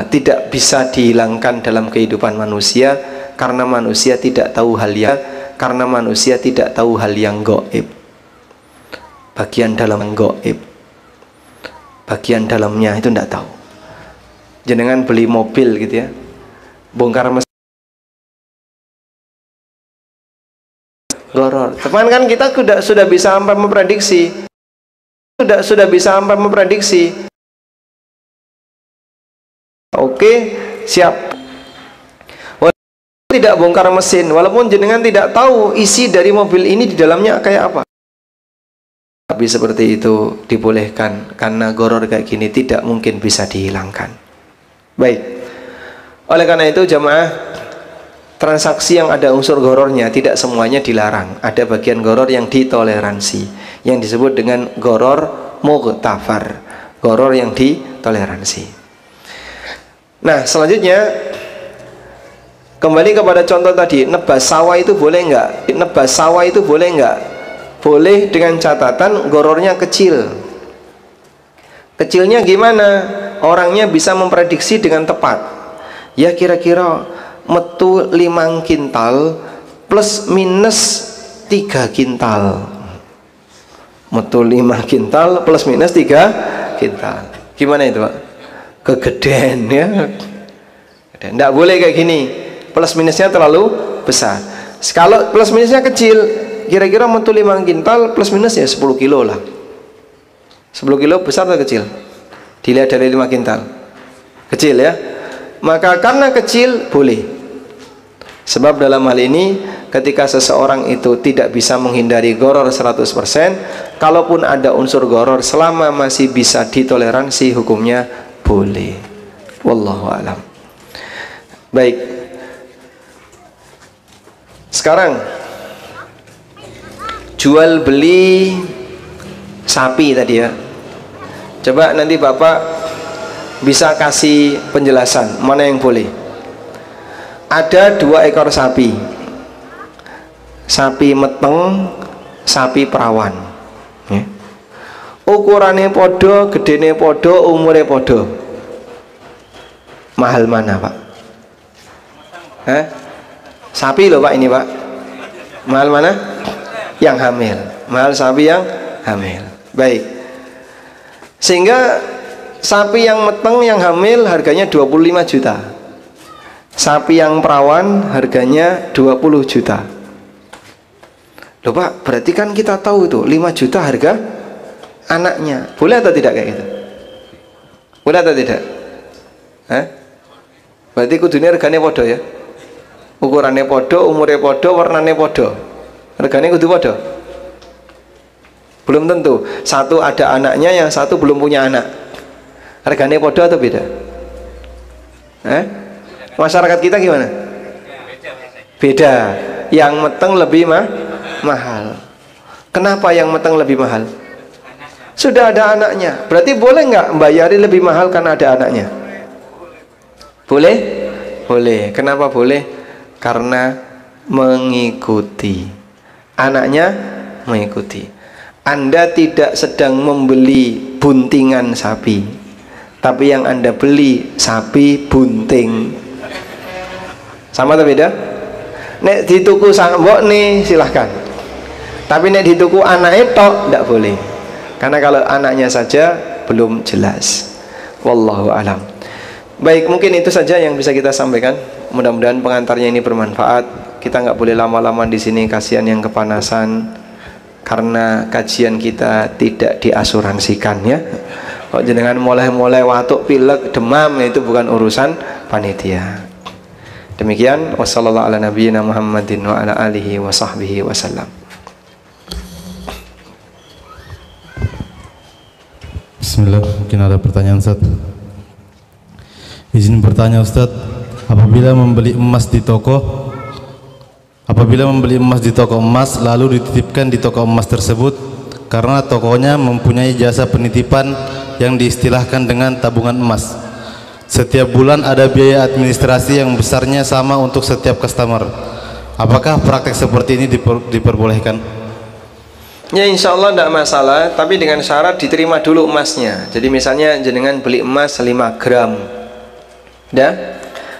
tidak bisa dihilangkan dalam kehidupan manusia, karena manusia tidak tahu hal yang gaib. Bagian dalam gaib, bagian dalamnya itu tidak tahu. Jenengan beli mobil gitu ya, bongkar mesin goror. Teman kan kita sudah bisa sampai memprediksi. Sudah bisa sampai memprediksi. Oke, siap. Walaupun tidak bongkar mesin, walaupun jenengan tidak tahu isi dari mobil ini di dalamnya kayak apa. Tapi seperti itu dibolehkan karena goror kayak gini tidak mungkin bisa dihilangkan. Baik. Oleh karena itu jamaah, transaksi yang ada unsur gorornya tidak semuanya dilarang. Ada bagian goror yang ditoleransi, yang disebut dengan goror mughtafar, goror yang ditoleransi. Nah selanjutnya kembali kepada contoh tadi, nebas sawah itu boleh nggak? Nebas sawah itu boleh nggak? Boleh dengan catatan gorornya kecil. Kecilnya gimana? Orangnya bisa memprediksi dengan tepat. Ya kira-kira metu 5 kintal plus minus 3 kintal. Metu 5 kintal plus minus 3 kintal. Gimana itu Pak? Kegedean ya. Tidak boleh kayak gini. Plus minusnya terlalu besar. Kalau plus minusnya kecil, kira-kira metu 5 kintal plus minus ya 10 kilo lah. 10 kilo besar atau kecil? Dilihat dari 5 kintal. Kecil ya. Maka karena kecil boleh. Sebab dalam hal ini ketika seseorang itu tidak bisa menghindari goror 100%, kalaupun ada unsur goror selama masih bisa ditoleransi hukumnya boleh. Wallahu a'lam. Baik. Sekarang jual beli sapi tadi ya. Coba nanti Bapak bisa kasih penjelasan mana yang boleh. Ada 2 ekor sapi. Sapi meteng, sapi perawan. Ya. Ukurannya podo, gedene podo, umurnya podo. Mahal mana Pak? Sapi loh Pak ini Pak. Mahal mana? Yang hamil. Mahal sapi yang hamil. Baik. Sehingga sapi yang meteng yang hamil harganya 25 juta. Sapi yang perawan harganya 20 juta. Loh Pak, berarti kan kita tahu itu 5 juta harga anaknya. Boleh atau tidak kayak gitu? Boleh atau tidak? Berarti kudunya harganya podo ya. Ukurannya podo, umurnya podo, warnanya podo. Harganya kudu podo. Belum tentu. Satu ada anaknya, yang satu belum punya anak. Harganya podo atau beda? Masyarakat kita gimana? Beda. Yang meteng lebih mahal. Kenapa yang meteng lebih mahal? Sudah ada anaknya. Berarti boleh nggak membayari lebih mahal karena ada anaknya? Boleh? Boleh. Kenapa boleh? Karena mengikuti. Anaknya mengikuti. Anda tidak sedang membeli buntingan sapi, tapi yang Anda beli sapi bunting. Sama atau beda? Nek di tuku sambok nih silahkan. Tapi nek di tuku anak itu tidak boleh. Karena kalau anaknya saja belum jelas. Wallahu alam. Baik, mungkin itu saja yang bisa kita sampaikan. Mudah-mudahan pengantarnya ini bermanfaat. Kita nggak boleh lama-lama di sini, kasihan yang kepanasan. Karena kajian kita tidak diasuransikan ya. Kalau jenengan mulai watuk, pilek, demam, itu bukan urusan panitia. Demikian, wassallallahu ala nabiyyina Muhammadin wa ala alihi wa sahbihi wasallam. Bismillah, mungkin ada pertanyaan Ustaz. Izin bertanya Ustaz, apabila membeli emas di toko emas lalu dititipkan di toko emas tersebut karena tokonya mempunyai jasa penitipan yang diistilahkan dengan tabungan emas. Setiap bulan ada biaya administrasi yang besarnya sama untuk setiap customer. Apakah praktek seperti ini diperbolehkan? Ya insya Allah tidak masalah, tapi dengan syarat diterima dulu emasnya. Jadi misalnya jenengan beli emas 5 gram,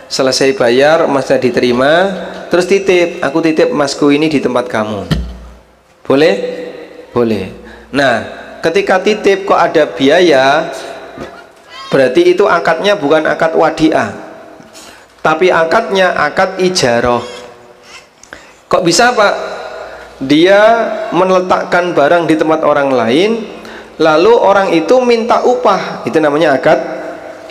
selesai bayar emasnya diterima, terus titip, aku titip emasku ini di tempat kamu. Boleh? Boleh. Nah, ketika titip kok ada biaya, berarti itu akadnya bukan akad wadiah, tapi akadnya akad ijarah. Kok bisa Pak? dia meletakkan barang di tempat orang lain, lalu orang itu minta upah, itu namanya akad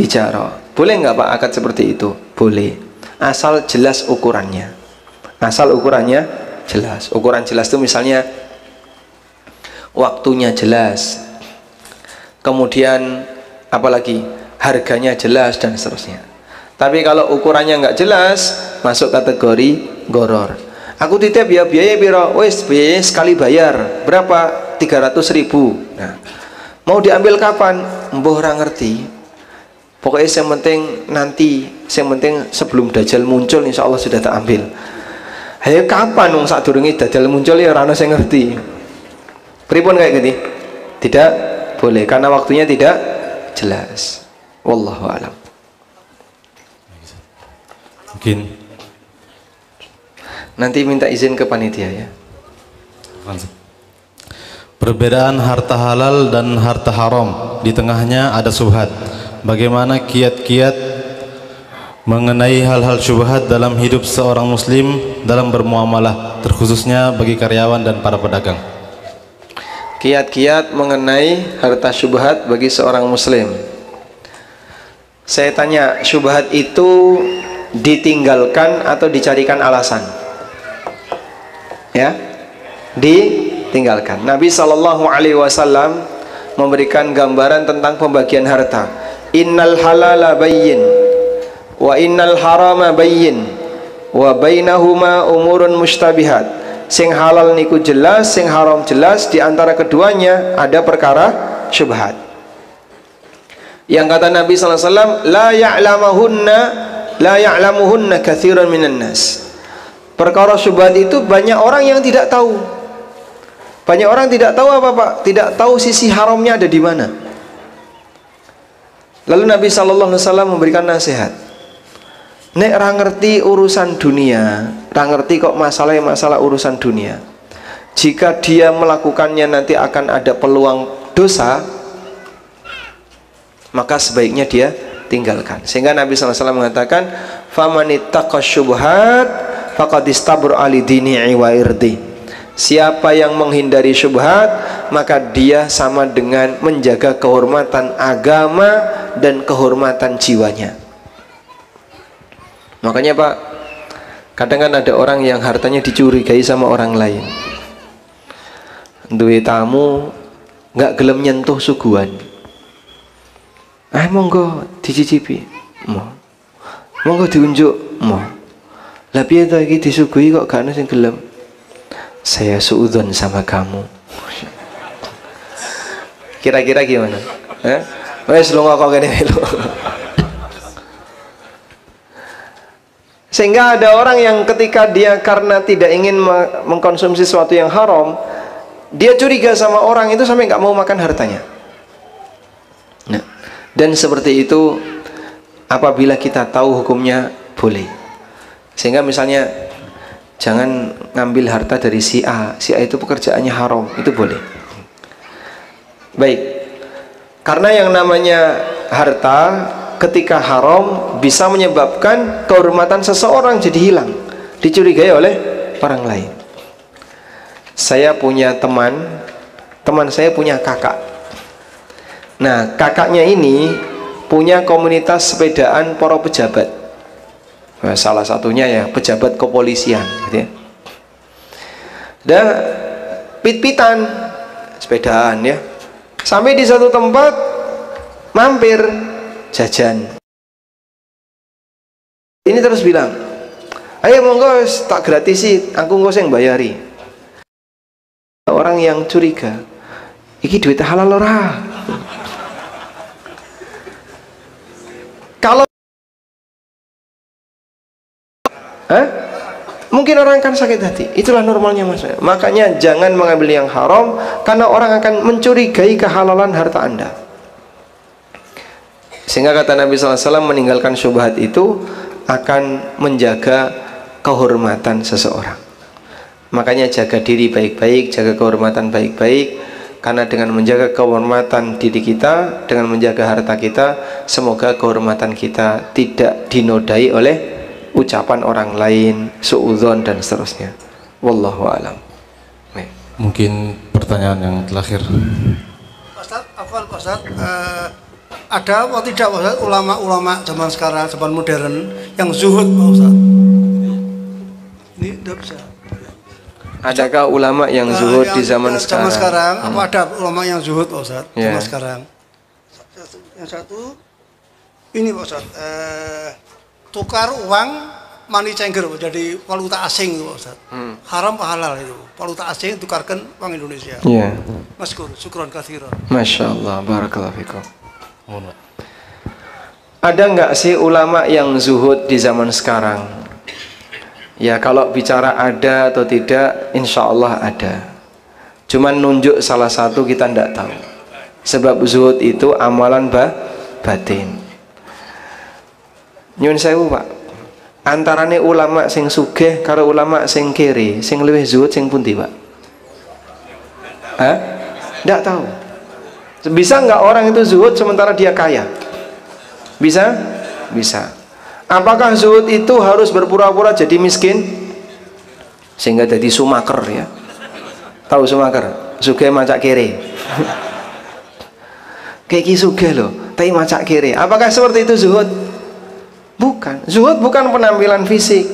ijarah. Boleh nggak Pak akad seperti itu? Boleh, asal jelas ukurannya. Asal ukurannya jelas. Ukuran jelas itu misalnya waktunya jelas, kemudian apalagi harganya jelas dan seterusnya. Tapi kalau ukurannya nggak jelas, masuk kategori goror. Aku titip ya, biaya piro? Wes biaya sekali bayar berapa? 300.000. Nah, mau diambil kapan? Mbah ora ngerti. Pokoknya yang penting nanti, yang penting sebelum Dajjal muncul insya Allah sudah tak ambil. Ayo kapan wong sadurunge Dajjal muncul ya ora ono sing ngerti. Pripun kayak gini? Tidak boleh karena waktunya tidak jelas. Wallahu a'lam. Mungkin nanti minta izin ke panitia ya. Perbedaan harta halal dan harta haram, di tengahnya ada subhat. Bagaimana kiat-kiat mengenai hal-hal syubhat dalam hidup seorang muslim dalam bermuamalah, terkhususnya bagi karyawan dan para pedagang? Kiat-kiat mengenai harta syubhat bagi seorang muslim. Saya tanya, syubhat itu ditinggalkan atau dicarikan alasan? Ya, ditinggalkan. Nabi SAW memberikan gambaran tentang pembagian harta. Innal halala bayyin wa innal harama bayyin wa bainahuma umurun mustabihat. Sing halal niku jelas, sing haram jelas, di antara keduanya ada perkara syubhat. Yang kata Nabi SAW, la ya'lamuhunna katsiran minan nas. Perkara syubhat itu banyak orang yang tidak tahu. Banyak orang tidak tahu apa Pak? Tidak tahu sisi haramnya ada di mana. Lalu Nabi SAW memberikan nasihat. Nek ra ngerti urusan dunia, ra ngerti kok masalah urusan dunia. Jika dia melakukannya nanti akan ada peluang dosa, maka sebaiknya dia tinggalkan. Sehingga Nabi SAW mengatakan, "Famanittaqa syubhat faqad istabra ali dini'i wa irdi." Siapa yang menghindari syubhat, maka dia sama dengan menjaga kehormatan agama dan kehormatan jiwanya. Makanya Pak, kadang kan ada orang yang hartanya dicurigai sama orang lain. Duwe tamu nggak gelem nyentuh suguhan. Monggo dicicipi. Monggo diunjuk. Lah piye to iki disuguhi kok gak ono sing gelem? Saya suudzon sama kamu. Kira-kira gimana? Wes lunga kok kene lho. Sehingga ada orang yang ketika dia karena tidak ingin mengkonsumsi sesuatu yang haram, dia curiga sama orang itu sampai nggak mau makan hartanya. Nah, dan seperti itu apabila kita tahu hukumnya boleh. Sehingga misalnya jangan ngambil harta dari si A itu pekerjaannya haram, itu boleh. Baik, karena yang namanya harta ketika haram bisa menyebabkan kehormatan seseorang jadi hilang, dicurigai oleh orang lain. Saya punya teman saya punya kakak. Nah, kakaknya ini punya komunitas sepedaan para pejabat. Salah satunya ya pejabat kepolisian gitu ya. Dan pit-pitan sepedaan ya. Sampai di satu tempat mampir jajan. Ini terus bilang, "Ayo monggo tak gratisi, aku engko sing bayari." Orang yang curiga, iki duit halal ora? Kalau mungkin orang akan sakit hati. Itulah normalnya Mas. Makanya jangan mengambil yang haram, karena orang akan mencurigai kehalalan harta Anda. Sehingga kata Nabi SAW, meninggalkan syubhat itu akan menjaga kehormatan seseorang. Makanya jaga diri baik-baik, jaga kehormatan baik-baik, karena dengan menjaga kehormatan diri kita, dengan menjaga harta kita, semoga kehormatan kita tidak dinodai oleh ucapan orang lain, suudzon dan seterusnya. Wallahu a'lam. Mungkin pertanyaan yang terakhir. Ustaz, afwan Ustaz, ada atau tidak Ustaz ulama-ulama zaman sekarang, zaman modern yang zuhud Pak Ustaz? Ini tidak bisa. Adakah ulama yang zuhud di zaman sekarang? Zaman sekarang, apa ada ulama yang zuhud Pak Ustaz? Zaman sekarang. Yang satu, ini Pak Ustaz, tukar uang money changer jadi valuta asing itu Pak Ustaz. Haram apa halal itu? Valuta asing tukarkan uang Indonesia. Iya. Maskur, syukron katsiran. Masya Allah, barakallahu fikum. Ada nggak sih ulama yang zuhud di zaman sekarang? Ya kalau bicara ada atau tidak, insya Allah ada. Cuman nunjuk salah satu kita ndak tahu. Sebab zuhud itu amalan batin. Nyun sewu Pak, antarane ulama sing sugih karo ulama sing kiri, sing luwih zuhud sing pundi Pak? Hah? Ndak tahu. Bisa nggak orang itu zuhud sementara dia kaya? Bisa? Bisa. Apakah zuhud itu harus berpura-pura jadi miskin sehingga jadi sumaker ya? Tahu sumaker? Sugih macak kiri. Kayak ki sugih loh, tapi macak kiri. Apakah seperti itu zuhud? Bukan. Zuhud bukan penampilan fisik.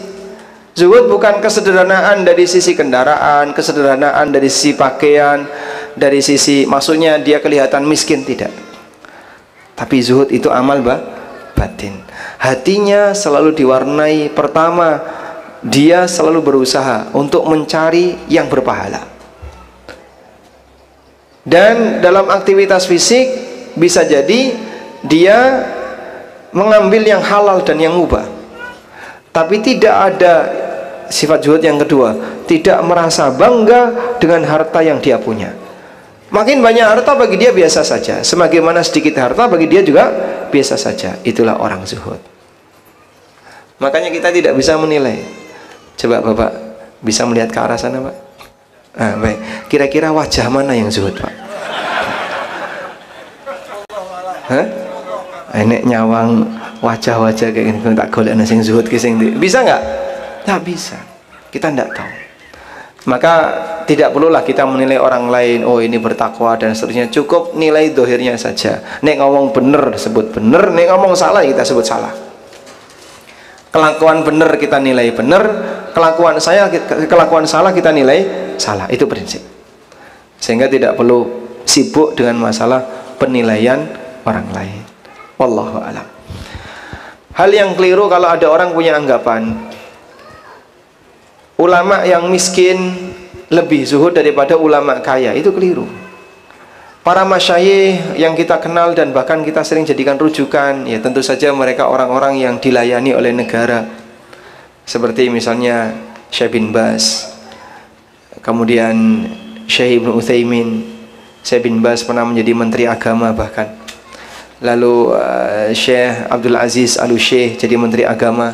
Zuhud bukan kesederhanaan dari sisi kendaraan, kesederhanaan dari sisi pakaian, dari sisi maksudnya dia kelihatan miskin, tidak. Tapi zuhud itu amal batin. Hatinya selalu diwarnai, pertama dia selalu berusaha untuk mencari yang berpahala. Dan dalam aktivitas fisik bisa jadi dia mengambil yang halal dan yang mubah. Tapi tidak ada sifat zuhud yang kedua, tidak merasa bangga dengan harta yang dia punya. Makin banyak harta bagi dia biasa saja, semakin sedikit harta bagi dia juga biasa saja. Itulah orang zuhud. Makanya kita tidak bisa menilai. Coba Bapak bisa melihat ke arah sana Pak. Baik. Kira-kira wajah mana yang zuhud Pak? Hah? Enek nyawang wajah-wajah kayak gini tak golek ana sing zuhud ki sing bisa nggak? Nggak bisa. Kita nggak tahu. Maka tidak perlulah kita menilai orang lain, oh ini bertakwa dan seterusnya. Cukup nilai dohirnya saja. Nek ngomong bener sebut bener, nek ngomong salah kita sebut salah. Kelakuan bener kita nilai bener, kelakuan salah kita nilai salah. Itu prinsip. Sehingga tidak perlu sibuk dengan masalah penilaian orang lain. Wallahu a'lam. Hal yang keliru kalau ada orang punya anggapan ulama yang miskin lebih zuhud daripada ulama kaya, itu keliru. Para masyayikh yang kita kenal dan bahkan kita sering jadikan rujukan, ya tentu saja mereka orang-orang yang dilayani oleh negara. Seperti misalnya Syekh bin Baz, kemudian Syekh Ibnu Utsaimin. Syekh bin Baz pernah menjadi menteri agama bahkan. Lalu Syekh Abdul Aziz Al-Syekh jadi menteri agama,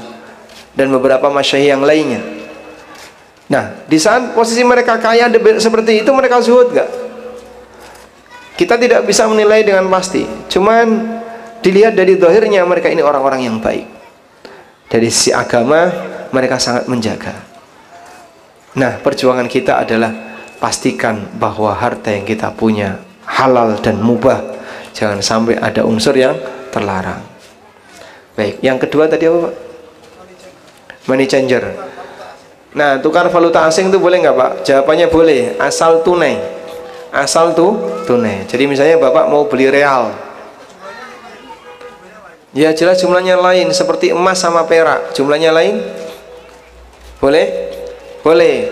dan beberapa masyayikh yang lainnya. Nah, di saat posisi mereka kaya seperti itu, mereka zuhud gak? Kita tidak bisa menilai dengan pasti. Cuman dilihat dari zahirnya mereka ini orang-orang yang baik. Dari sisi agama mereka sangat menjaga. Nah, perjuangan kita adalah pastikan bahwa harta yang kita punya halal dan mubah. Jangan sampai ada unsur yang terlarang. Baik, yang kedua tadi apa Pak? Money changer. Nah, tukar valuta asing itu boleh nggak Pak? Jawabannya boleh, asal tunai. Asal tunai. Jadi misalnya Bapak mau beli real, ya jelas jumlahnya lain, seperti emas sama perak, jumlahnya lain. Boleh? Boleh.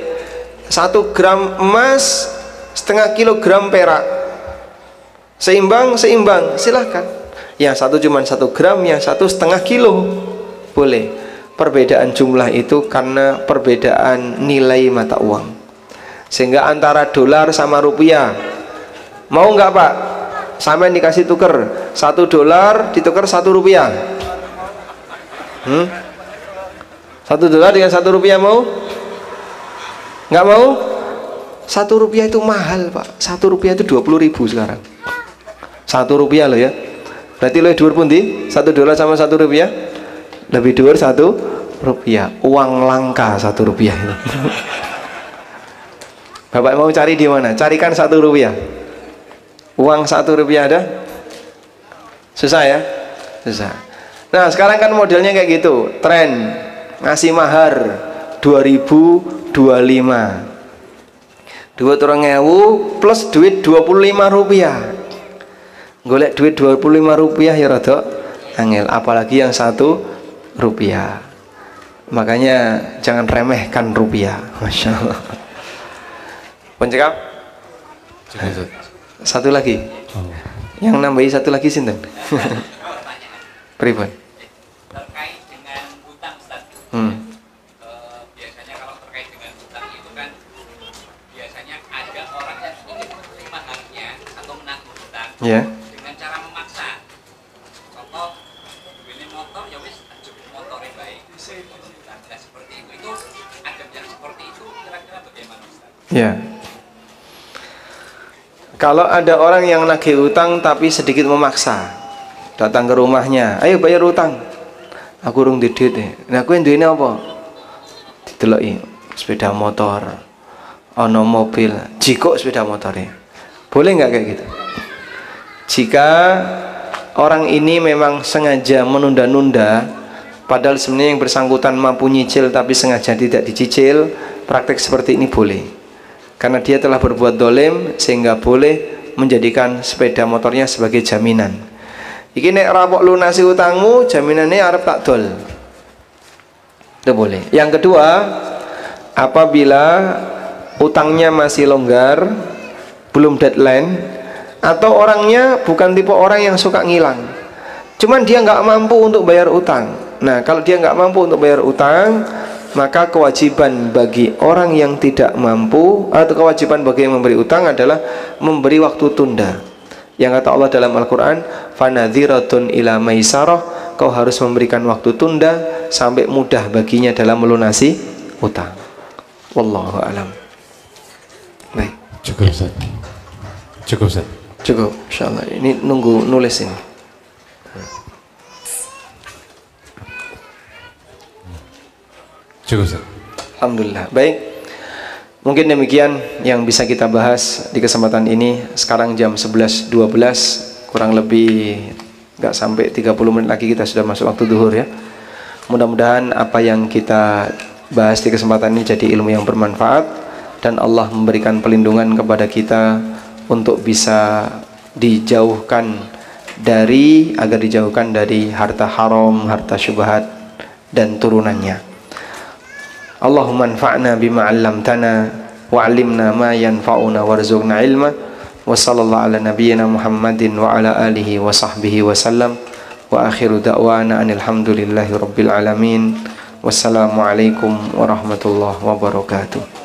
1 gram emas, setengah kilogram perak. Seimbang, silahkan. Yang satu cuma 1 gram, yang satu setengah kilo. Boleh. Perbedaan jumlah itu karena perbedaan nilai mata uang. Sehingga antara dolar sama rupiah, mau nggak Pak? Sampai dikasih tuker 1 dolar ditukar 1 rupiah. 1 dolar dengan 1 rupiah mau? Nggak mau? 1 rupiah itu mahal Pak. 1 rupiah itu 20.000 sekarang. 1 rupiah loh ya. Berarti lo dhuwur pundi? 1 dolar sama 1 rupiah? Lebih dhuwur 1 rupiah. Uang langka 1 rupiah itu. Bapak mau cari di mana? Carikan 1 rupiah. Uang 1 rupiah ada? Susah ya? Susah. Nah sekarang kan modelnya kayak gitu, tren ngasih mahar 2025, duit 2.000 plus duit 25 rupiah. Golek duit 25 rupiah ya rada angel, apalagi yang 1 rupiah. Makanya jangan remehkan rupiah. Masya Allah. Pencekap? Satu lagi. Yang nambahi 1 lagi sinten? Pripun? Terkait dengan hutang, Ustaz. Biasanya kalau terkait dengan hutang itu kan biasanya ada orang yang ingin menerima haknya atau menagih hutang dengan cara memaksa. Contoh, beli motor ya wis cukup motornya baik. Nah, seperti itu adab yang seperti itu kira-kira bagaimana, Ustaz? Ya. Kalau ada orang yang nagih hutang tapi sedikit memaksa, datang ke rumahnya, ayo bayar hutang, aku urung di duit. Nah aku yang duitnya apa? Dideloki sepeda motor, ono mobil, jiko sepeda motornya. Boleh nggak kayak gitu? Jika orang ini memang sengaja menunda-nunda, padahal sebenarnya yang bersangkutan mampu nyicil tapi sengaja tidak dicicil, praktek seperti ini boleh. Karena dia telah berbuat dolim sehingga boleh menjadikan sepeda motornya sebagai jaminan. Iki nek rapok lunasi utangmu, jaminannya arep tak dol. Itu boleh. Yang kedua, apabila utangnya masih longgar, belum deadline, atau orangnya bukan tipe orang yang suka ngilang, cuman dia nggak mampu untuk bayar utang. Nah kalau dia nggak mampu untuk bayar utang, maka kewajiban bagi orang yang tidak mampu atau kewajiban bagi yang memberi utang adalah memberi waktu tunda. Yang kata Allah dalam Al-Quran, fanadhiratun ila maisarah, kau harus memberikan waktu tunda sampai mudah baginya dalam melunasi utang. Wallahu a'lam. Baik. Cukup Ustaz. Cukup Ustaz. Cukup, insyaallah. Ini nunggu nulis ini. Cukup Ustaz. Alhamdulillah. Baik. Mungkin demikian yang bisa kita bahas di kesempatan ini. Sekarang jam 11.12, kurang lebih nggak sampai 30 menit lagi kita sudah masuk waktu duhur ya. Mudah-mudahan apa yang kita bahas di kesempatan ini jadi ilmu yang bermanfaat dan Allah memberikan perlindungan kepada kita untuk bisa dijauhkan dari, agar dijauhkan dari harta haram, harta syubhat dan turunannya. Allahumma anfa'na bima 'allamtana wa 'allimna ma yanfa'una warzuqna ilma wa sallallahu ala nabiyyina Muhammadin wa ala alihi wa sahbihi wa sallam wa akhiru da'wana anil hamdulillahi rabbil alamin. Wassalamu alaikum warahmatullahi wabarakatuh.